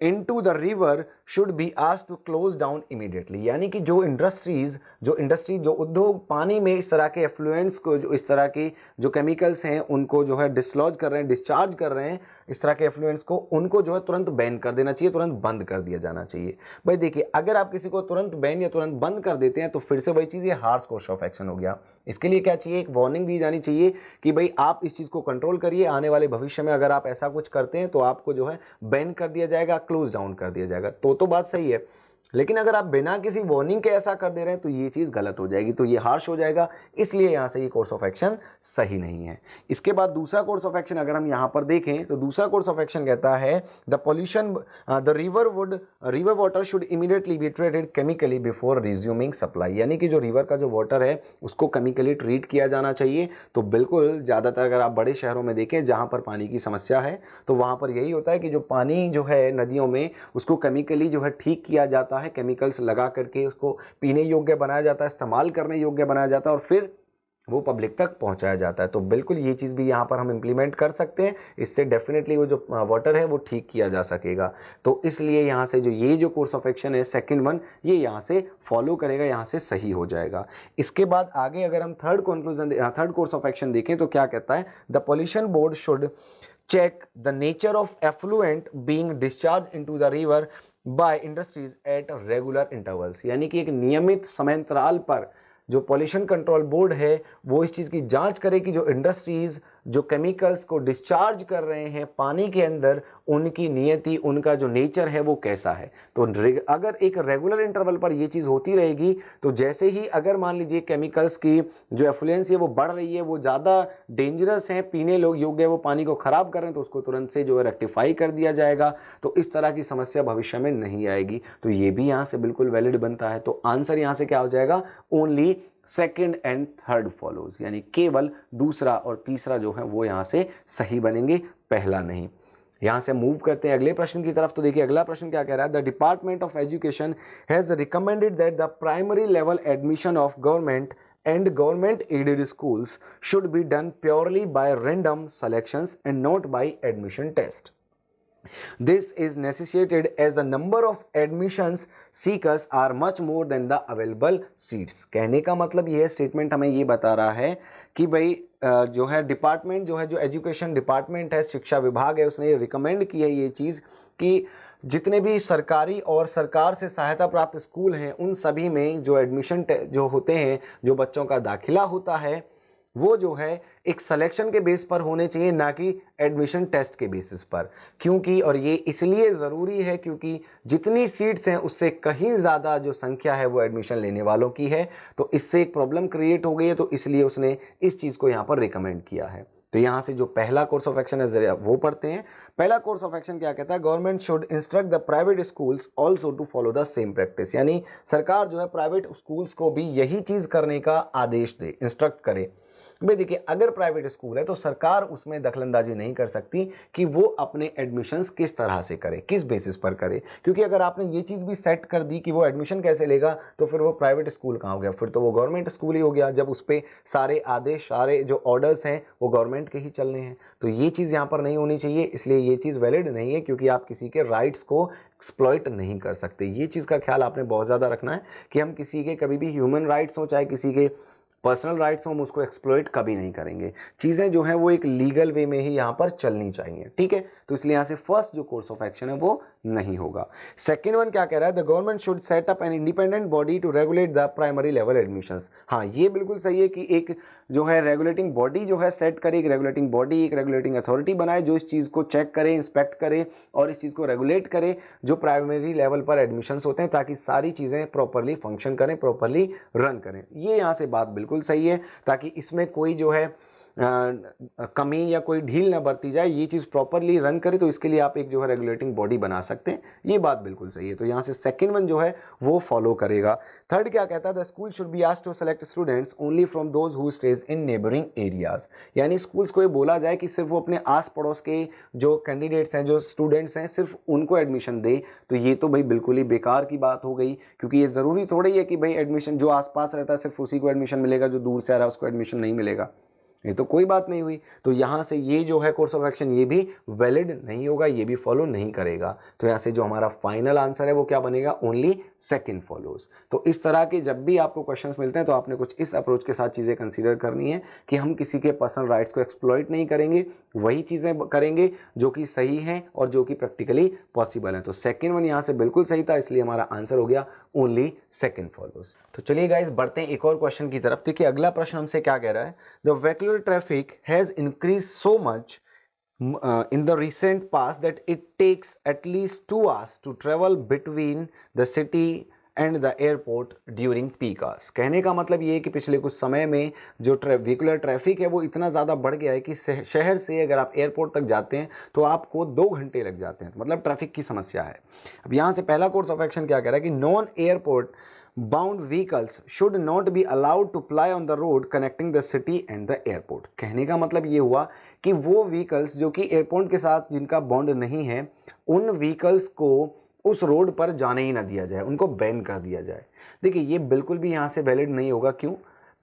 into the river should be asked to close down immediately, यानी कि जो इंडस्ट्री जो उद्योग पानी में इस तरह के एफ्लुएंट्स को, जो इस तरह की जो केमिकल्स हैं उनको जो है डिसलॉज कर रहे हैं, डिस्चार्ज कर रहे हैं, इस तरह के एफ्लुएंट्स को, उनको जो है तुरंत बैन कर देना चाहिए, तुरंत बंद कर दिया जाना चाहिए। भाई देखिए, अगर आप किसी को तुरंत बैन या तुरंत बंद कर देते हैं तो फिर से वही चीज़, ये हार्श कोर्स ऑफ एक्शन हो गया। इसके लिए क्या चाहिए, एक वार्निंग दी जानी चाहिए कि भाई आप इस चीज़ को कंट्रोल करिए, आने वाले भविष्य में अगर आप ऐसा कुछ करते हैं तो आपको जो है बैन कर दिया जाएगा, क्लोज डाउन कर दिया जाएगा। तो बात सही है, लेकिन अगर आप बिना किसी वार्निंग के ऐसा कर दे रहे हैं तो ये चीज़ गलत हो जाएगी, तो ये हार्श हो जाएगा। इसलिए यहाँ से ये कोर्स ऑफ एक्शन सही नहीं है। इसके बाद दूसरा कोर्स ऑफ एक्शन अगर हम यहाँ पर देखें तो दूसरा कोर्स ऑफ एक्शन कहता है the river water should immediately be treated chemically before resuming supply, यानी कि जो रिवर का जो वाटर है उसको केमिकली ट्रीट किया जाना चाहिए। तो बिल्कुल ज़्यादातर अगर आप बड़े शहरों में देखें जहाँ पर पानी की समस्या है तो वहाँ पर यही होता है कि जो पानी जो है नदियों में उसको केमिकली जो है ठीक किया जाता है, केमिकल्स लगा करके उसको पीने योग्य बनाया जाता है, इस्तेमाल करने योग्य बनाया जाता है और फिर वो पब्लिक तक पहुंचाया जाता है। तो बिल्कुल ये चीज़ भी यहाँ पर हम इम्प्लीमेंट कर सकते हैं, इससे डेफिनेटली वो जो वाटर है वो ठीक किया जा सकेगा। तो इसलिए यहाँ से जो ये जो कोर्स ऑफ एक्शन है सेकंड वन, ये यहाँ से फॉलो करेगा, यहाँ से सही हो जाएगा। इसके बाद आगे अगर हम थर्ड कोर्स ऑफ एक्शन देखें तो क्या कहता है, the pollution board should check the nature of effluent being discharged into the river by industries at regular intervals। यानी कि एक नियमित समयांतराल पर जो पॉल्यूशन कंट्रोल बोर्ड है वो इस चीज़ की जांच करे कि जो इंडस्ट्रीज जो केमिकल्स को डिस्चार्ज कर रहे हैं पानी के अंदर, उनकी नियति, उनका जो नेचर है वो कैसा है। तो अगर एक रेगुलर इंटरवल पर ये चीज़ होती रहेगी तो जैसे ही अगर मान लीजिए केमिकल्स की जो एफ्लुएंस है वो बढ़ रही है, वो ज़्यादा डेंजरस है, पीने योग्य है, वो पानी को ख़राब कर रहे हैं, तो उसको तुरंत से जो है रेक्टिफाई कर दिया जाएगा। तो इस तरह की समस्या भविष्य में नहीं आएगी। तो ये भी यहाँ से बिल्कुल वैलिड बनता है। तो आंसर यहाँ से क्या हो जाएगा, only second and third follows, यानी केवल दूसरा और तीसरा जो है वो यहाँ से सही बनेंगे, पहला नहीं। यहाँ से मूव करते हैं अगले प्रश्न की तरफ। तो देखिए अगला प्रश्न क्या कह रहा है, the department of education has recommended that the primary level admission of government and government aided schools should be done purely by random selections and not by admission test. This is necessitated as the number of admissions seekers are much more than the available seats। कहने का मतलब ये statement हमें ये बता रहा है कि भाई जो है डिपार्टमेंट जो है, जो एजुकेशन डिपार्टमेंट है, शिक्षा विभाग है, उसने रिकमेंड की है ये चीज़ कि जितने भी सरकारी और सरकार से सहायता प्राप्त स्कूल हैं उन सभी में जो एडमिशन जो होते हैं, जो बच्चों का दाखिला होता है, वो जो है एक सिलेक्शन के बेस पर होने चाहिए, ना कि एडमिशन टेस्ट के बेसिस पर। क्योंकि, और ये इसलिए ज़रूरी है क्योंकि जितनी सीट्स हैं उससे कहीं ज़्यादा जो संख्या है वो एडमिशन लेने वालों की है। तो इससे एक प्रॉब्लम क्रिएट हो गई है, तो इसलिए उसने इस चीज़ को यहाँ पर रिकमेंड किया है। तो यहाँ से जो पहला कोर्स ऑफ एक्शन है वो पढ़ते हैं। पहला कोर्स ऑफ एक्शन क्या कहता है, government should instruct the private schools also to follow the same practice. यानी सरकार जो है प्राइवेट स्कूल्स को भी यही चीज़ करने का आदेश दे, इंस्ट्रक्ट करे। भाई देखिए अगर प्राइवेट स्कूल है तो सरकार उसमें दखलंदाजी नहीं कर सकती कि वो अपने एडमिशन्स किस तरह से करे, किस बेसिस पर करे। क्योंकि अगर आपने ये चीज़ भी सेट कर दी कि वो एडमिशन कैसे लेगा, तो फिर वो प्राइवेट स्कूल कहाँ हो गया, फिर तो वो गवर्नमेंट स्कूल ही हो गया, जब उस पर सारे आदेश, सारे जो ऑर्डर्स हैं वो गवर्नमेंट के ही चलने हैं। तो ये चीज़ यहाँ पर नहीं होनी चाहिए, इसलिए ये चीज़ वैलिड नहीं है, क्योंकि आप किसी के राइट्स को एक्सप्लॉइट नहीं कर सकते। ये चीज़ का ख्याल आपने बहुत ज़्यादा रखना है कि हम किसी के कभी भी ह्यूमन राइट्स हो, चाहे किसी के पर्सनल राइट्स हम उसको एक्सप्लॉइट कभी नहीं करेंगे। चीज़ें जो हैं वो एक लीगल वे में ही यहाँ पर चलनी चाहिए, ठीक है। तो इसलिए यहाँ से फर्स्ट जो कोर्स ऑफ एक्शन है वो नहीं होगा। सेकंड वन क्या कह रहा है, the government should set up an independent body to regulate the primary level admissions. हाँ, ये बिल्कुल सही है कि एक जो है रेगुलेटिंग बॉडी जो है सेट करे, एक रेगुलेटिंग बॉडी, एक रेगुलेटिंग अथॉरिटी बनाए जो इस चीज़ को चेक करे, इंस्पेक्ट करे और इस चीज़ को रेगुलेट करे जो प्राइमरी लेवल पर एडमिशंस होते हैं, ताकि सारी चीज़ें प्रॉपरली फंक्शन करें, प्रॉपरली रन करें। ये यहाँ से बात बिल्कुल सही है, ताकि इसमें कोई जो है कमी या कोई ढील ना बरती जाए, ये चीज़ प्रॉपरली रन करे। तो इसके लिए आप एक जो है रेगुलेटिंग बॉडी बना सकते हैं, ये बात बिल्कुल सही है। तो यहाँ से सेकंड वन जो है वो फॉलो करेगा। थर्ड क्या कहता है, the school should be asked to select students only from those who stays in neighbouring areas. यानी स्कूल्स को ये बोला जाए कि सिर्फ वो अपने आस पड़ोस के जो कैंडिडेट्स हैं, जो स्टूडेंट्स हैं, सिर्फ उनको एडमिशन दे। तो ये तो भाई बिल्कुल ही बेकार की बात हो गई, क्योंकि ये ज़रूरी थोड़ा ही है कि भाई एडमिशन जो आसपास रहता है सिर्फ उसी को एडमिशन मिलेगा, जो दूर से आ रहा है उसको एडमिशन नहीं मिलेगा। ये तो कोई बात नहीं हुई। तो यहाँ से ये जो है कोर्स ऑफ एक्शन ये भी वैलिड नहीं होगा, ये भी फॉलो नहीं करेगा। तो यहाँ से जो हमारा फाइनल आंसर है वो क्या बनेगा, ओनली सेकंड फॉलोज। तो इस तरह के जब भी आपको क्वेश्चंस मिलते हैं तो आपने कुछ इस अप्रोच के साथ चीज़ें कंसीडर करनी है कि हम किसी के पर्सनल राइट्स को एक्सप्लॉइट नहीं करेंगे, वही चीज़ें करेंगे जो कि सही हैं और जो कि प्रैक्टिकली पॉसिबल है। तो सेकेंड वन यहाँ से बिल्कुल सही था, इसलिए हमारा आंसर हो गया ओनली सेकंड फॉलोज। तो चलिए गाइस बढ़ते हैं एक और क्वेश्चन की तरफ। देखिए अगला प्रश्न हमसे क्या कह रहा है, the vehicular traffic has increase so much in the recent past that it takes at least 2 hours to travel between the city and the airport during peak hours। कहने का मतलब ये है कि पिछले कुछ समय में जो व्हीकुलर ट्रैफिक है वो इतना ज़्यादा बढ़ गया है कि शहर से अगर आप एयरपोर्ट तक जाते हैं तो आपको 2 घंटे लग जाते हैं। मतलब ट्रैफिक की समस्या है। अब यहाँ से पहला कोर्स ऑफ एक्शन क्या कह रहा है कि non airport bound vehicles should not be allowed to ply on the road connecting the city and the airport. कहने का मतलब ये हुआ कि वो व्हीकल्स जो कि एयरपोर्ट के साथ जिनका बॉन्ड नहीं है, उन व्हीकल्स को उस रोड पर जाने ही ना दिया जाए, उनको बैन कर दिया जाए। देखिए ये बिल्कुल भी यहाँ से वैलिड नहीं होगा। क्यों?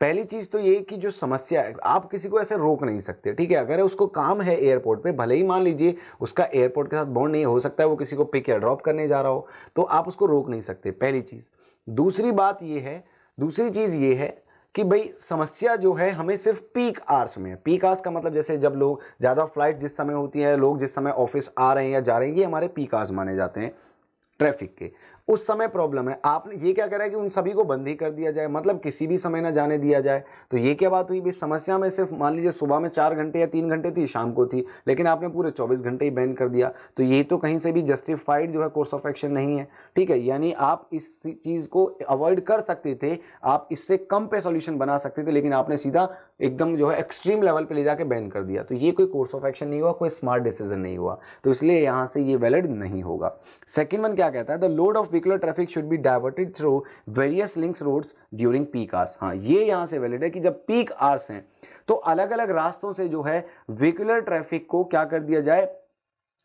पहली चीज तो ये कि जो समस्या है, आप किसी को ऐसे रोक नहीं सकते, ठीक है। अगर उसको काम है एयरपोर्ट पे, भले ही मान लीजिए उसका एयरपोर्ट के साथ बॉन्ड नहीं हो सकता है, वो किसी को पिक या ड्रॉप करने जा रहा हो, तो आप उसको रोक नहीं सकते, पहली चीज। दूसरी चीज ये है कि भाई समस्या जो है हमें सिर्फ पीक आवर्स में है। पीक आवर्स का मतलब जैसे जब लोग ज़्यादा फ्लाइट जिस समय होती है, लोग जिस समय ऑफिस आ रहे हैं या जा रहे हैं, ये हमारे पीक आवर्स माने जाते हैं ट्रैफिक के। उस समय प्रॉब्लम है। आपने ये क्या करा है कि उन सभी को बंद ही कर दिया जाए, मतलब किसी भी समय ना जाने दिया जाए। तो ये क्या बात हुई भाई, समस्या में सिर्फ मान लीजिए सुबह में 4 घंटे या 3 घंटे थी, शाम को थी, लेकिन आपने पूरे 24 घंटे ही बैन कर दिया। तो ये तो कहीं से भी जस्टिफाइड जो है कोर्स ऑफ एक्शन नहीं है, ठीक है। यानी आप इस चीज़ को अवॉइड कर सकते थे, आप इससे कम पे सोल्यूशन बना सकते थे, लेकिन आपने सीधा एकदम जो है एक्सट्रीम लेवल पे ले जाके बैन कर दिया। तो ये कोई कोर्स ऑफ एक्शन नहीं हुआ, कोई स्मार्ट डिसीजन नहीं हुआ, तो इसलिए यहाँ से ये वैलिड नहीं होगा। सेकेंड वन क्या कहता है, the load of vehicular traffic should be diverted through various links roads during peak hours. हाँ, ये यहाँ से वैलिड है कि जब पीक आवर्स हैं तो अलग अलग रास्तों से जो है व्हीकलर ट्रैफिक को क्या कर दिया जाए,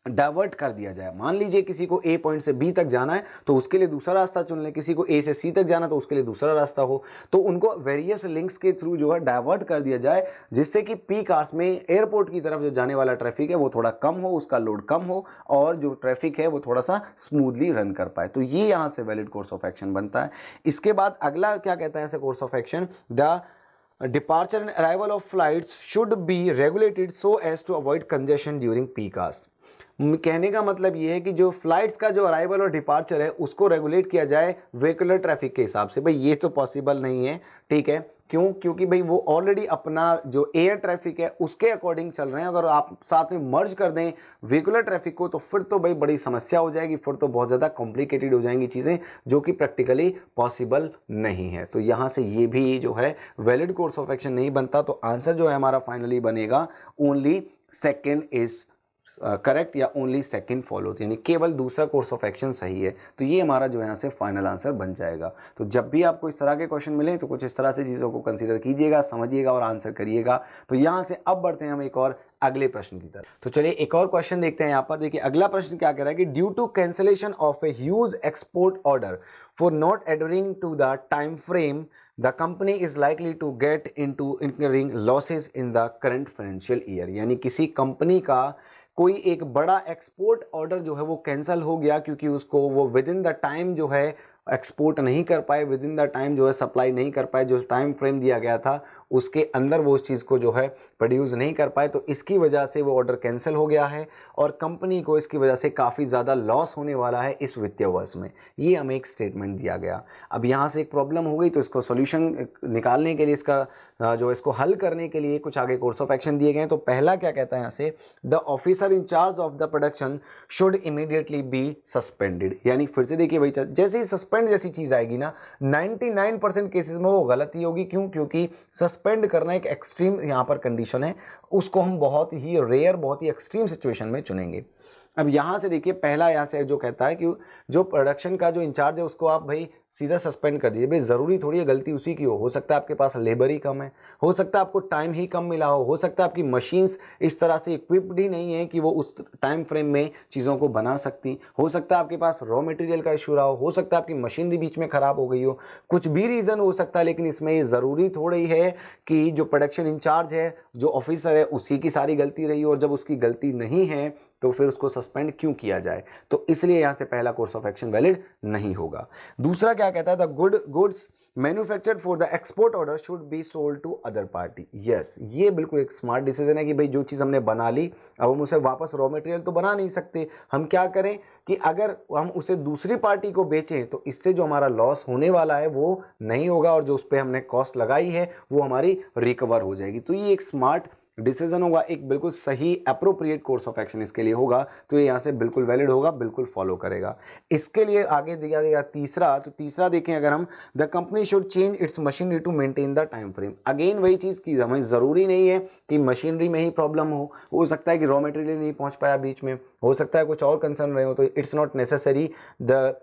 डाइवर्ट कर दिया जाए। मान लीजिए किसी को ए पॉइंट से बी तक जाना है तो उसके लिए दूसरा रास्ता चुन लें, किसी को ए से सी तक जाना तो उसके लिए दूसरा रास्ता हो, तो उनको वेरियस लिंक्स के थ्रू जो है डाइवर्ट कर दिया जाए, जिससे कि पीक आवर्स में एयरपोर्ट की तरफ जो जाने वाला ट्रैफिक है वो थोड़ा कम हो, उसका लोड कम हो, और जो ट्रैफिक है वो थोड़ा सा स्मूथली रन कर पाए। तो ये यहाँ से वैलिड कोर्स ऑफ एक्शन बनता है। इसके बाद अगला क्या कहता है ऐसे course of action, the departure and arrival of flights should be regulated so as to avoid congestion during peak hours। कहने का मतलब ये है कि जो फ्लाइट्स का जो अराइवल और डिपार्चर है उसको रेगुलेट किया जाए व्हीकुलर ट्रैफिक के हिसाब से। भाई ये तो पॉसिबल नहीं है, ठीक है। क्यों? क्योंकि भाई वो ऑलरेडी अपना जो एयर ट्रैफिक है उसके अकॉर्डिंग चल रहे हैं। अगर आप साथ में मर्ज कर दें व्हीकुलर ट्रैफिक को तो फिर तो भाई बड़ी समस्या हो जाएगी, फिर तो बहुत ज़्यादा कॉम्प्लिकेटेड हो जाएंगी चीज़ें, जो कि प्रैक्टिकली पॉसिबल नहीं है। तो यहाँ से ये भी जो है वैलिड कोर्स ऑफ एक्शन नहीं बनता। तो आंसर जो है हमारा फाइनली बनेगा ओनली सेकेंड इज करेक्ट, या ओनली सेकंड फॉलो, यानी केवल दूसरा कोर्स ऑफ एक्शन सही है। तो ये हमारा जो यहाँ से फाइनल आंसर बन जाएगा। तो जब भी आपको इस तरह के क्वेश्चन मिले तो कुछ इस तरह से चीज़ों को कंसीडर कीजिएगा, समझिएगा और आंसर करिएगा। तो यहाँ से अब बढ़ते हैं हम एक और अगले प्रश्न की तरफ। तो चलिए एक और क्वेश्चन देखते हैं यहाँ पर। देखिए अगला प्रश्न क्या कह रहा है कि due to cancellation of a huge export order for not adhering to the time frame the company is likely to get into incurring losses in the current financial year. यानी किसी कंपनी का कोई एक बड़ा एक्सपोर्ट ऑर्डर जो है वो cancel हो गया, क्योंकि उसको वो विद इन द टाइम जो है एक्सपोर्ट नहीं कर पाए, विद इन द टाइम जो है सप्लाई नहीं कर पाए, जो टाइम फ्रेम दिया गया था उसके अंदर वो उस चीज़ को जो है प्रोड्यूस नहीं कर पाए। तो इसकी वजह से वो ऑर्डर कैंसिल हो गया है और कंपनी को इसकी वजह से काफ़ी ज़्यादा लॉस होने वाला है इस वित्तीय वर्ष में। ये हमें एक स्टेटमेंट दिया गया। अब यहाँ से एक प्रॉब्लम हो गई, तो इसको सोल्यूशन निकालने के लिए, इसका जो इसको हल करने के लिए कुछ आगे कोर्स ऑफ एक्शन दिए गए। तो पहला क्या कहता है यहाँ से, the officer in charge of the production should immediately be suspended. यानी फिर से देखिए भाई, जैसे ही सस्पेंड जैसी चीज़ आएगी ना 99% केसेस में वो गलती होगी। क्यों? क्योंकि सस्पेंड करना एक एक्सट्रीम यहाँ पर कंडीशन है, उसको हम बहुत ही रेयर, बहुत ही एक्सट्रीम सिचुएशन में चुनेंगे। अब यहाँ से देखिए पहला यहाँ से जो कहता है कि जो प्रोडक्शन का जो इंचार्ज है उसको आप भाई सीधा सस्पेंड कर दीजिए। भाई ज़रूरी थोड़ी है गलती उसी की हो सकता है आपके पास लेबर ही कम है, हो सकता है आपको टाइम ही कम मिला हो सकता है आपकी मशीन्स इस तरह से इक्विप्ड ही नहीं है कि वो उस टाइम फ्रेम में चीज़ों को बना सकती, हो सकता है आपके पास रॉ मटेरियल का इशू रहा हो सकता है आपकी मशीनरी बीच में ख़राब हो गई हो, कुछ भी रीज़न हो सकता है। लेकिन इसमें ये ज़रूरी थोड़ी है कि जो प्रोडक्शन इंचार्ज है, जो ऑफिसर है, उसी की सारी गलती रही हो, और जब उसकी गलती नहीं है तो फिर उसको सस्पेंड क्यों किया जाए। तो इसलिए यहां से पहला कोर्स ऑफ एक्शन वैलिड नहीं होगा। दूसरा क्या कहता है, the goods manufactured for the export order should be sold to other party. Yes, ये बिल्कुल एक स्मार्ट डिसीजन है कि भाई जो चीज़ हमने बना ली अब हम उसे वापस रॉ मटेरियल तो बना नहीं सकते, हम क्या करें कि अगर हम उसे दूसरी पार्टी को बेचें तो इससे जो हमारा लॉस होने वाला है वो नहीं होगा, और जो उस पर हमने कॉस्ट लगाई है वो हमारी रिकवर हो जाएगी। तो ये एक स्मार्ट डिसीजन होगा, एक बिल्कुल सही अप्रोप्रिएट कोर्स ऑफ एक्शन इसके लिए होगा। तो ये यहाँ से बिल्कुल वैलिड होगा, बिल्कुल फॉलो करेगा। इसके लिए आगे दिया गया तीसरा, तो तीसरा देखें अगर हम, the company should change its machinery to maintain the time frame. Again वही चीज़ की हमें ज़रूरी नहीं है कि मशीनरी में ही प्रॉब्लम हो सकता है कि रॉ मटेरियल नहीं पहुँच पाया बीच में, हो सकता है कुछ और कंसर्न रहे हो, तो it's not necessary the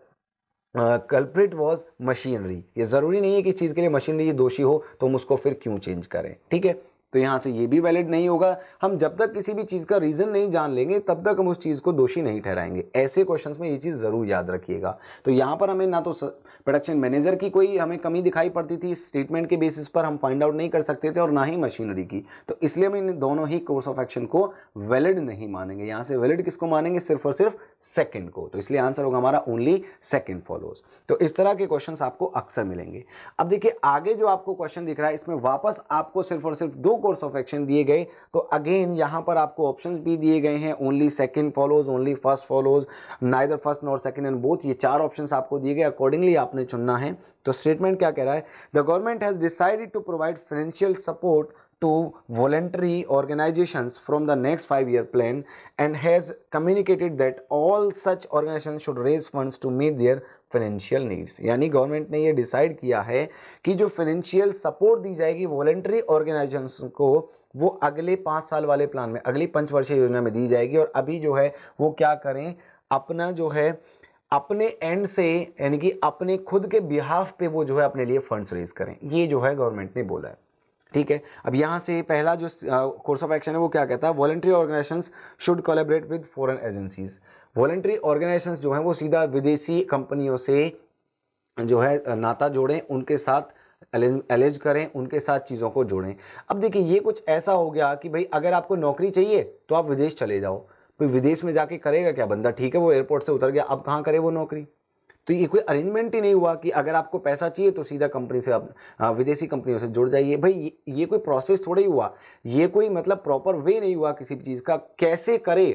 culprit was machinery. ये ज़रूरी नहीं है कि इस चीज़ के लिए मशीनरी दोषी हो तो हम उसको फिर क्यों चेंज करें, ठीक है। तो यहाँ से ये भी वैलिड नहीं होगा। हम जब तक किसी भी चीज़ का रीज़न नहीं जान लेंगे तब तक हम उस चीज़ को दोषी नहीं ठहराएंगे। ऐसे क्वेश्चंस में ये चीज़ ज़रूर याद रखिएगा। तो यहाँ पर हमें ना तो प्रोडक्शन मैनेजर की कोई हमें कमी दिखाई पड़ती थी, स्टेटमेंट के बेसिस पर हम फाइंड आउट नहीं कर सकते थे, और ना ही मशीनरी की। तो इसलिए हम इन दोनों ही कोर्स ऑफ एक्शन को वैलिड नहीं मानेंगे। यहाँ से वैलिड किसको मानेंगे? सिर्फ और सिर्फ सेकंड को। तो इसलिए आंसर होगा हमारा ओनली सेकंड फॉलोज। तो इस तरह के क्वेश्चंस आपको अक्सर मिलेंगे। अब देखिए आगे जो आपको क्वेश्चन दिख रहा है, इसमें वापस आपको सिर्फ और सिर्फ 2 कोर्स ऑफ एक्शन दिए गए। तो अगेन यहाँ पर आपको ऑप्शंस भी दिए गए हैं, only second follows, only first follows, neither first nor second and both. ये 4 ऑप्शंस आपको दिए गए, अकॉर्डिंगली आपने चुनना है। तो स्टेटमेंट क्या कह रहा है? The government has decided to provide financial support to voluntary organizations from the next 5-year plan and has communicated that all such organizations should raise funds to meet their financial needs. यानी government ने ये decide किया है कि जो financial support दी जाएगी voluntary organisations को, वो अगले 5 साल वाले प्लान में, अगली पंचवर्षीय योजना में दी जाएगी। और अभी जो है वो क्या करें, अपना जो है अपने एंड से, यानी कि अपने खुद के बिहाफ पे वो जो है अपने लिए फंड्स रेज करें। ये जो है गवर्नमेंट ने बोला है। ठीक है, अब यहाँ से पहला जो कोर्स ऑफ एक्शन है वो क्या कहता है? Voluntary organisations should collaborate with foreign agencies. Voluntary organisations जो हैं वो सीधा विदेशी कंपनियों से जो है नाता जोड़ें, उनके साथ एलेज करें, उनके साथ चीज़ों को जोड़ें। अब देखिए ये कुछ ऐसा हो गया कि भाई अगर आपको नौकरी चाहिए तो आप विदेश चले जाओ। तो विदेश में जाके करेगा क्या बंदा? ठीक है, वो एयरपोर्ट से उतर गया, अब कहाँ करे वो नौकरी? तो ये कोई अरेंजमेंट ही नहीं हुआ कि अगर आपको पैसा चाहिए तो सीधा कंपनी से आप विदेशी कंपनियों से जुड़ जाइए। भाई ये कोई प्रोसेस थोड़ा ही हुआ, ये कोई मतलब प्रॉपर वे नहीं हुआ किसी भी चीज़ का। कैसे करे,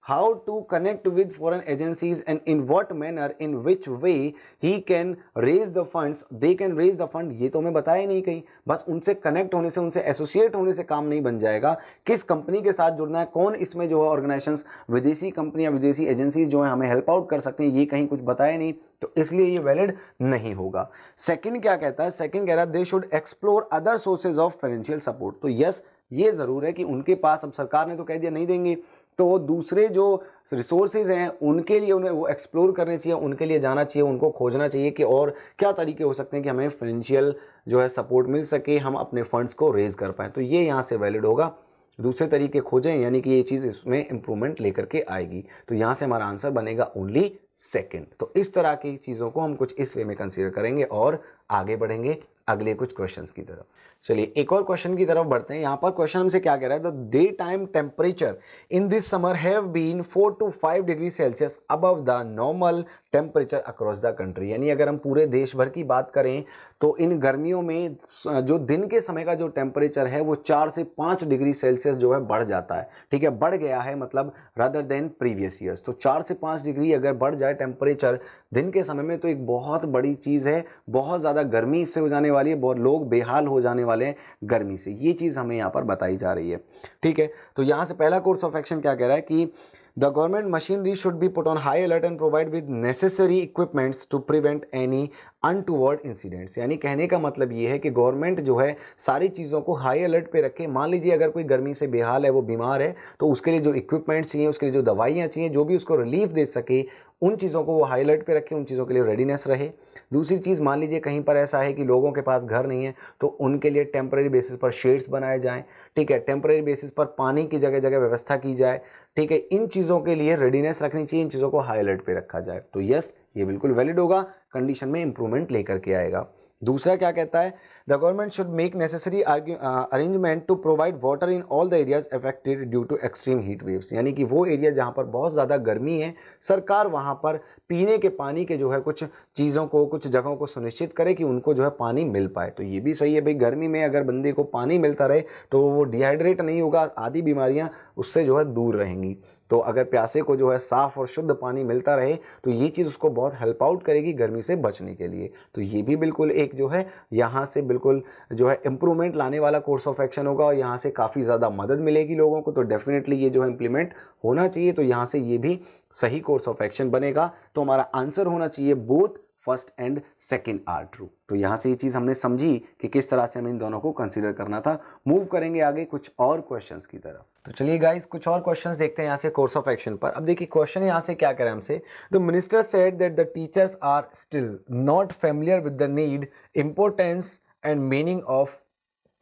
how to connect with foreign agencies and in what manner, in which way he can raise the funds, they can raise the fund, ये तो हमें बताया ही नहीं कहीं। बस उनसे कनेक्ट होने से, उनसे एसोसिएट होने से काम नहीं बन जाएगा। किस कंपनी के साथ जुड़ना है, कौन इसमें जो है ऑर्गेनाइजेशंस, विदेशी कंपनियां, विदेशी एजेंसीज जो है हमें हेल्प आउट कर सकते हैं, ये कहीं कुछ बताया नहीं। तो इसलिए ये वैलिड नहीं होगा। सेकंड क्या कहता है? सेकंड कह रहा है they should explore other sources of financial support. तो यस, ये जरूर है कि उनके पास, अब सरकार ने तो कह दिया नहीं देंगे, तो दूसरे जो रिसोर्सेज हैं उनके लिए उन्हें वो एक्सप्लोर करने चाहिए, उनके लिए जाना चाहिए, उनको खोजना चाहिए कि और क्या तरीके हो सकते हैं कि हमें फाइनेंशियल जो है सपोर्ट मिल सके, हम अपने फंड्स को रेज कर पाएँ। तो ये यहाँ से वैलिड होगा। दूसरे तरीके खोजें, यानी कि ये चीज़ इसमें इंप्रूवमेंट लेकर के आएगी। तो यहाँ से हमारा आंसर बनेगा ओनली सेकंड। तो इस तरह की चीज़ों को हम कुछ इस वे में कंसीडर करेंगे और आगे बढ़ेंगे अगले कुछ क्वेश्चंस की तरफ। चलिए एक और क्वेश्चन की तरफ बढ़ते हैं। यहाँ पर क्वेश्चन हमसे क्या कह रहा है? The day time temperature in this summer have been 4 to 5 degree Celsius above the normal temperature across the country. यानी अगर हम पूरे देश भर की बात करें तो इन गर्मियों में जो दिन के समय का जो टेम्परेचर है वो 4 से 5 डिग्री सेल्सियस जो है बढ़ जाता है। ठीक है, बढ़ गया है, मतलब रादर देन प्रीवियस ईयर्स। तो 4 से 5 डिग्री अगर बढ़ जाए टेम्परेचर दिन के समय में तो एक बहुत बड़ी चीज़ है, बहुत ज़्यादा गर्मी इससे हो जाने वाली है, बहुत लोग बेहाल हो जाने वाले हैं गर्मी से। ये चीज़ हमें यहाँ पर बताई जा रही है। ठीक है, तो यहाँ से पहला कोर्स ऑफ एक्शन क्या कह रहा है कि the government machinery should be put on high alert and provide with necessary equipments to prevent any untoward incidents. यानी कहने का मतलब ये है कि गवर्नमेंट जो है सारी चीज़ों को हाई अलर्ट पे रखे। मान लीजिए अगर कोई गर्मी से बेहाल है, वो बीमार है, तो उसके लिए जो इक्विपमेंट्स चाहिए, उसके लिए जो दवाइयाँ चाहिए, जो भी उसको रिलीफ दे सके, उन चीज़ों को वो हाई अलर्ट पे रखे, उन चीज़ों के लिए रेडीनेस रहे। दूसरी चीज़, मान लीजिए कहीं पर ऐसा है कि लोगों के पास घर नहीं है, तो उनके लिए टेम्परेरी बेसिस पर शेड्स बनाए जाएँ। ठीक है, टेम्परेरी बेसिस पर पानी की जगह जगह व्यवस्था की जाए। ठीक है, इन चीज़ों के लिए रेडीनेस रखनी चाहिए, इन चीज़ों को हाई अलर्ट पे रखा जाए। तो यस, ये बिल्कुल वैलिड होगा, कंडीशन में इंप्रूवमेंट लेकर के आएगा। दूसरा क्या कहता है? The government should make necessary arrangement to provide water in all the areas affected due to extreme heat waves. यानी कि वो एरिया जहाँ पर बहुत ज़्यादा गर्मी है, सरकार वहाँ पर पीने के पानी के जो है कुछ चीज़ों को, कुछ जगहों को सुनिश्चित करे कि उनको जो है पानी मिल पाए। तो ये भी सही है भाई, गर्मी में अगर बंदे को पानी मिलता रहे तो वो डिहाइड्रेट नहीं होगा, आदि बीमारियाँ उससे जो है दूर रहेंगी। तो अगर प्यासे को जो है साफ़ और शुद्ध पानी मिलता रहे तो ये चीज़ उसको बहुत हेल्प आउट करेगी गर्मी से बचने के लिए। तो ये भी बिल्कुल एक जो है यहाँ से बिल्कुल जो है इम्प्रूवमेंट लाने वाला कोर्स ऑफ एक्शन होगा और यहाँ से काफ़ी ज़्यादा मदद मिलेगी लोगों को। तो डेफिनेटली ये जो है इम्प्लीमेंट होना चाहिए। तो यहाँ से ये भी सही कोर्स ऑफ एक्शन बनेगा। तो हमारा आंसर होना चाहिए both first and second are true. तो यहाँ से ये चीज़ हमने समझी कि किस तरह से हमें इन दोनों को कंसीडर करना था। मूव करेंगे आगे कुछ और क्वेश्चंस की तरफ। तो चलिए गाइस कुछ और क्वेश्चंस देखते हैं यहाँ से कोर्स ऑफ एक्शन पर। अब देखिए क्वेश्चन यहाँ से क्या करें हमसे, the minister said that the teachers are still not familiar with the need, importance and meaning of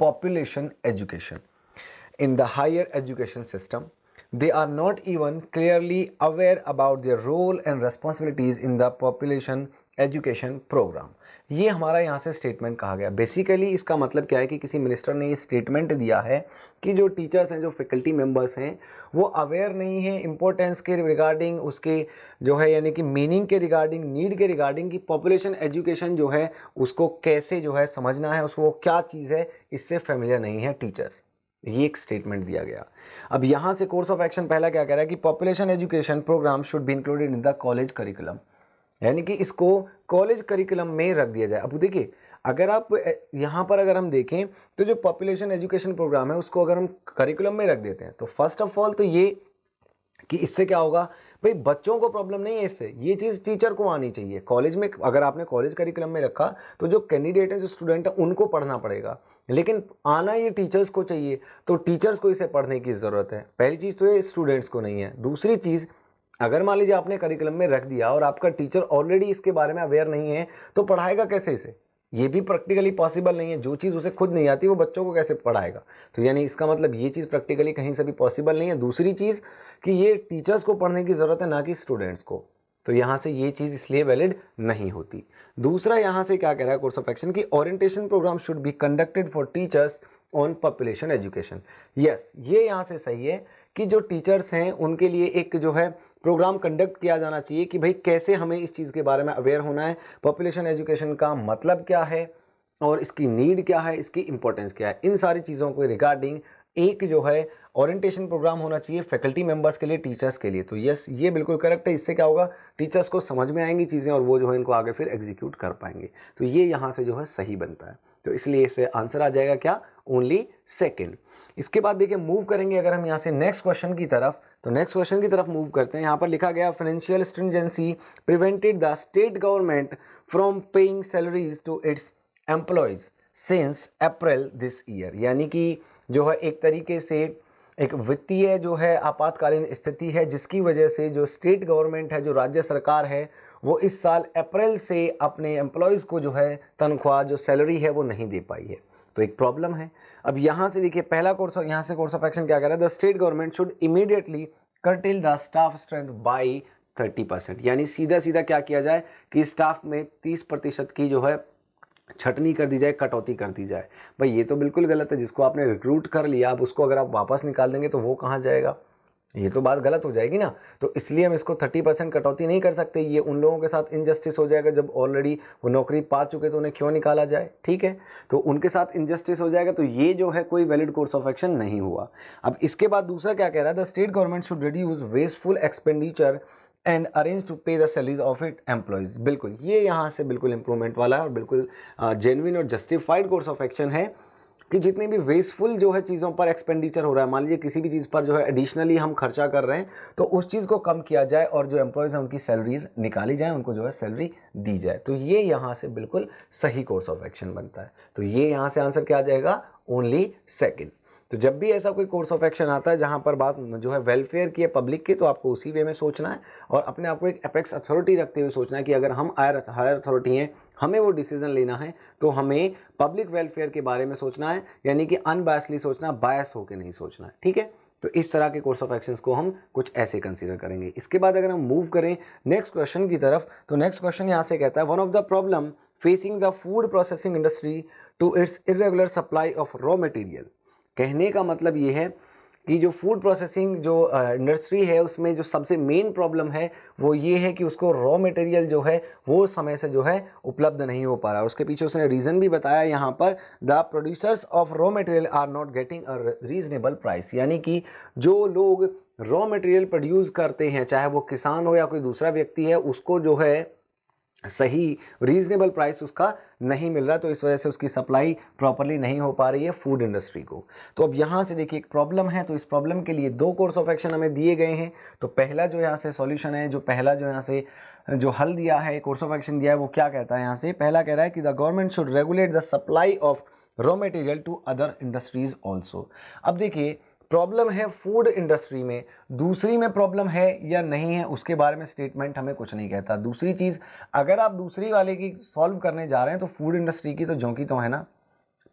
population education. In the higher education system, they are not even clearly aware about their role and responsibilities in the population education program. ये हमारा यहाँ से statement कहा गया। Basically इसका मतलब क्या है कि किसी मिनिस्टर ने ये स्टेटमेंट दिया है कि जो टीचर्स हैं, जो फैकल्टी मेंबर्स हैं, वो अवेयर नहीं है इंपॉर्टेंस के रिगार्डिंग, उसके जो है यानी कि मीनिंग के रिगार्डिंग, नीड के रिगार्डिंग, कि पॉपुलेशन एजुकेशन जो है उसको कैसे जो है समझना है, उसको क्या चीज़ है, इससे फेमिलियर नहीं है टीचर्स। ये एक स्टेटमेंट दिया गया। अब यहाँ से कोर्स ऑफ एक्शन पहला क्या कह रहा है कि population education programme should be included in the college curriculum, यानी कि इसको कॉलेज करिकुलम में रख दिया जाए। अब देखिए, अगर आप यहाँ पर अगर हम देखें तो जो पॉपुलेशन एजुकेशन प्रोग्राम है उसको अगर हम करिकुलम में रख देते हैं तो फर्स्ट ऑफ ऑल तो ये कि इससे क्या होगा भाई, बच्चों को प्रॉब्लम नहीं है इससे, ये चीज़ टीचर को आनी चाहिए। कॉलेज में अगर आपने कॉलेज करिकुलम में रखा तो जो कैंडिडेट है, जो स्टूडेंट है, उनको पढ़ना पड़ेगा, लेकिन आना ये टीचर्स को चाहिए, तो टीचर्स को इसे पढ़ने की ज़रूरत है। पहली चीज़ तो ये स्टूडेंट्स को नहीं है। दूसरी चीज़, अगर मान लीजिए आपने करिकुलम में रख दिया और आपका टीचर ऑलरेडी इसके बारे में अवेयर नहीं है, तो पढ़ाएगा कैसे इसे? ये भी प्रैक्टिकली पॉसिबल नहीं है। जो चीज़ उसे खुद नहीं आती वो बच्चों को कैसे पढ़ाएगा? तो यानी इसका मतलब ये चीज़ प्रैक्टिकली कहीं से भी पॉसिबल नहीं है। दूसरी चीज़ कि ये टीचर्स को पढ़ने की ज़रूरत है, ना कि स्टूडेंट्स को, तो यहाँ से ये चीज़ इसलिए वैलिड नहीं होती। दूसरा यहाँ से क्या कह रहा है कोर्स ऑफ एक्शन की orientation programme should be conducted for teachers on population education. Yes, ये यहाँ से सही है कि जो टीचर्स हैं उनके लिए एक जो है प्रोग्राम कंडक्ट किया जाना चाहिए कि भाई कैसे हमें इस चीज़ के बारे में अवेयर होना है, पॉपुलेशन एजुकेशन का मतलब क्या है और इसकी नीड क्या है, इसकी इंपॉर्टेंस क्या है, इन सारी चीज़ों को रिगार्डिंग एक जो है ओरिएंटेशन प्रोग्राम होना चाहिए फैकल्टी मेंबर्स के लिए, टीचर्स के लिए। तो यस, ये बिल्कुल करेक्ट है। इससे क्या होगा, टीचर्स को समझ में आएंगी चीज़ें और वो जो है इनको आगे फिर एग्जीक्यूट कर पाएंगे। तो ये यहाँ से जो है सही बनता है। तो इसलिए इससे आंसर आ जाएगा क्या, ओनली सेकेंड। इसके बाद देखिए मूव करेंगे अगर हम यहाँ से नेक्स्ट क्वेश्चन की तरफ, तो नेक्स्ट क्वेश्चन की तरफ मूव करते हैं। यहाँ पर लिखा गया financial stringency prevented the state government from paying salaries to its employees since April this year. यानी कि जो है एक तरीके से एक वित्तीय जो है आपातकालीन स्थिति है, जिसकी वजह से जो स्टेट गवर्नमेंट है, जो राज्य सरकार है, वो इस साल अप्रैल से अपने एम्प्लॉयज़ को जो है तनख्वाह, जो सैलरी है, वो नहीं दे पाई है। तो एक प्रॉब्लम है। अब यहाँ से देखिए पहला कोर्स, यहाँ से कोर्स ऑफ एक्शन क्या कह रहा है, the state government should immediately cartel the staff strength by 30%। यानी सीधा सीधा क्या किया जाए कि स्टाफ में 30% की जो है छटनी कर दी जाए, कटौती कर दी जाए। भाई ये तो बिल्कुल गलत है। जिसको आपने रिक्रूट कर लिया, अब उसको अगर आप वापस निकाल देंगे तो वो कहाँ जाएगा? ये तो बात गलत हो जाएगी ना। तो इसलिए हम इसको 30% कटौती नहीं कर सकते। ये उन लोगों के साथ इनजस्टिस हो जाएगा, जब ऑलरेडी वो नौकरी पा चुके तो उन्हें क्यों निकाला जाए, ठीक है? तो उनके साथ इनजस्टिस हो जाएगा। तो ये जो है कोई वैलिड कोर्स ऑफ एक्शन नहीं हुआ। अब इसके बाद दूसरा क्या कह रहा है, the state government should reduce wasteful expenditure and arrange to pay the salaries of it employees. बिल्कुल, ये यहाँ से बिल्कुल इंप्रूवमेंट वाला है और बिल्कुल जेन्युइन और जस्टिफाइड कोर्स ऑफ एक्शन है कि जितनी भी वेस्टफुल जो है चीज़ों पर एक्सपेंडिचर हो रहा है, मान लीजिए किसी भी चीज़ पर जो है एडिशनली हम खर्चा कर रहे हैं, तो उस चीज़ को कम किया जाए और जो एम्प्लॉयज़ हैं उनकी सैलरीज निकाली जाए, उनको जो है सैलरी दी जाए। तो ये यहाँ से बिल्कुल सही कोर्स ऑफ एक्शन बनता है। तो ये यहाँ से आंसर क्या आ जाएगा, ओनली सेकेंड। तो जब भी ऐसा कोई कोर्स ऑफ एक्शन आता है जहाँ पर बात जो है वेलफेयर की है, पब्लिक की, तो आपको उसी वे में सोचना है और अपने आप को एक एपेक्स अथॉरिटी रखते हुए सोचना है कि अगर हम हायर अथॉरिटी हैं, हमें वो डिसीजन लेना है, तो हमें पब्लिक वेलफेयर के बारे में सोचना है, यानी कि अनबायसली सोचना, बायस होकर नहीं सोचना है, ठीक है? तो इस तरह के कोर्स ऑफ एक्शंस को हम कुछ ऐसे कंसीडर करेंगे। इसके बाद अगर हम मूव करें नेक्स्ट क्वेश्चन की तरफ, तो नेक्स्ट क्वेश्चन यहाँ से कहता है, one of the problem facing the food processing industry to its irregular supply of raw material. कहने का मतलब ये है कि जो फूड प्रोसेसिंग जो इंडस्ट्री है, उसमें जो सबसे मेन प्रॉब्लम है वो ये है कि उसको रॉ मटेरियल जो है वो समय से जो है उपलब्ध नहीं हो पा रहा है। उसके पीछे उसने रीज़न भी बताया यहाँ पर, the producers of raw material are not getting a reasonable price. यानी कि जो लोग रॉ मटेरियल प्रोड्यूस करते हैं, चाहे वो किसान हो या कोई दूसरा व्यक्ति है, उसको जो है सही रीजनेबल प्राइस उसका नहीं मिल रहा, तो इस वजह से उसकी सप्लाई प्रॉपरली नहीं हो पा रही है फूड इंडस्ट्री को। तो अब यहाँ से देखिए एक प्रॉब्लम है, तो इस प्रॉब्लम के लिए दो कोर्स ऑफ एक्शन हमें दिए गए हैं। तो पहला जो यहाँ से सॉल्यूशन है, जो पहला जो यहाँ से जो हल दिया है, कोर्स ऑफ एक्शन दिया है, वो क्या कहता है यहाँ से, पहला कह रहा है कि the government should regulate the supply of raw material to other industries also. अब देखिए प्रॉब्लम है फूड इंडस्ट्री में, दूसरी में प्रॉब्लम है या नहीं है उसके बारे में स्टेटमेंट हमें कुछ नहीं कहता। दूसरी चीज़, अगर आप दूसरी वाले की सॉल्व करने जा रहे हैं तो फूड इंडस्ट्री की तो झोंकी तो है ना,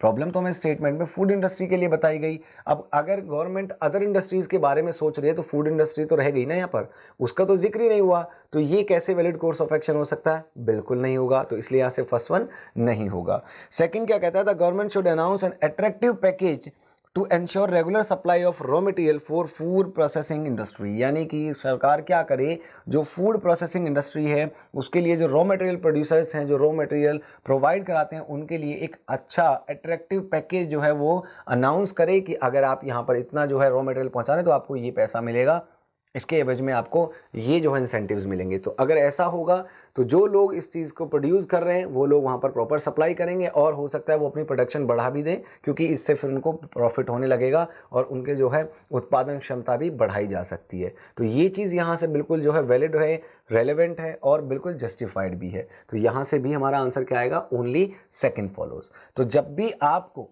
प्रॉब्लम तो हमें स्टेटमेंट में फूड इंडस्ट्री के लिए बताई गई। अब अगर गवर्नमेंट अदर इंडस्ट्रीज के बारे में सोच रही है तो फूड इंडस्ट्री तो रह गई ना यहाँ पर, उसका तो जिक्र ही नहीं हुआ, तो ये कैसे वैलिड कोर्स ऑफ एक्शन हो सकता है? बिल्कुल नहीं होगा। तो इसलिए यहाँ से फर्स्ट वन नहीं होगा। सेकंड क्या कहता है? The government should announce an attractive package to ensure regular supply of raw material for food processing industry. यानी कि सरकार क्या करे, जो फूड प्रोसेसिंग इंडस्ट्री है उसके लिए जो रॉ मटेरियल प्रोड्यूसर्स हैं, जो रॉ मटेरियल प्रोवाइड कराते हैं, उनके लिए एक अच्छा अट्रैक्टिव पैकेज जो है वो अनाउंस करे कि अगर आप यहाँ पर इतना जो है रॉ मटेरियल पहुँचा रहे तो आपको ये पैसा मिलेगा, इसके एवज में आपको ये जो है इंसेंटिव्स मिलेंगे। तो अगर ऐसा होगा तो जो लोग इस चीज़ को प्रोड्यूस कर रहे हैं वो लोग वहाँ पर प्रॉपर सप्लाई करेंगे और हो सकता है वो अपनी प्रोडक्शन बढ़ा भी दें, क्योंकि इससे फिर उनको प्रॉफिट होने लगेगा और उनके जो है उत्पादन क्षमता भी बढ़ाई जा सकती है। तो ये चीज़ यहाँ से बिल्कुल जो है वैलिड है, रेलेवेंट है और बिल्कुल जस्टिफाइड भी है। तो यहाँ से भी हमारा आंसर क्या आएगा? Only second follows. तो जब भी आपको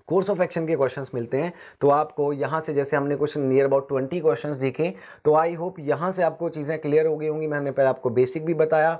कोर्स ऑफ एक्शन के क्वेश्चंस मिलते हैं तो आपको यहाँ से, जैसे हमने कुछ नियर अबाउट 20 क्वेश्चंस देखे, तो आई होप यहाँ से आपको चीज़ें क्लियर हो गई होंगी। मैंने पहले आपको बेसिक भी बताया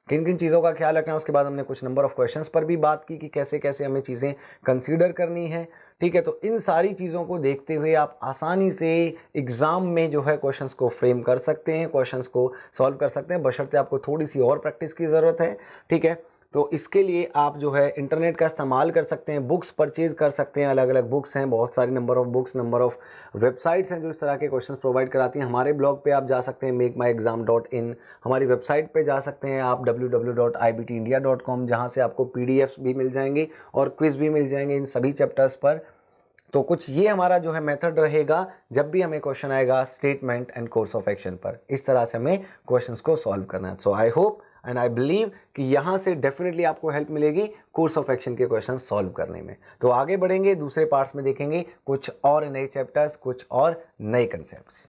किन किन चीज़ों का ख्याल रखना है, उसके बाद हमने कुछ नंबर ऑफ क्वेश्चंस पर भी बात की कि कैसे कैसे हमें चीज़ें कंसीडर करनी है। ठीक है, तो इन सारी चीज़ों को देखते हुए आप आसानी से एग्ज़ाम में जो है क्वेश्चंस को फ्रेम कर सकते हैं, क्वेश्चंस को सॉल्व कर सकते हैं, बशर्ते आपको थोड़ी सी और प्रैक्टिस की ज़रूरत है। ठीक है, तो इसके लिए आप जो है इंटरनेट का इस्तेमाल कर सकते हैं, बुक्स परचेज कर सकते हैं, अलग अलग बुक्स हैं, बहुत सारी number of books, number of websites हैं जो इस तरह के क्वेश्चंस प्रोवाइड कराती हैं। हमारे ब्लॉग पे आप जा सकते हैं makemyexam.in, हमारी वेबसाइट पे जा सकते हैं आप www.ibtindia.com, जहाँ से आपको PDFs भी मिल जाएंगे और क्विज भी मिल जाएंगे इन सभी चैप्टर्स पर। तो कुछ ये हमारा जो है मेथड रहेगा जब भी हमें क्वेश्चन आएगा statement and course of action पर, इस तरह से हमें क्वेश्चंस को सॉल्व करना है। So I hope and I believe कि यहाँ से डेफिनेटली आपको हेल्प मिलेगी कोर्स ऑफ एक्शन के क्वेश्चन सॉल्व करने में। तो आगे बढ़ेंगे, दूसरे पार्ट्स में देखेंगे कुछ और नए चैप्टर्स, कुछ और नए कंसेप्ट्स।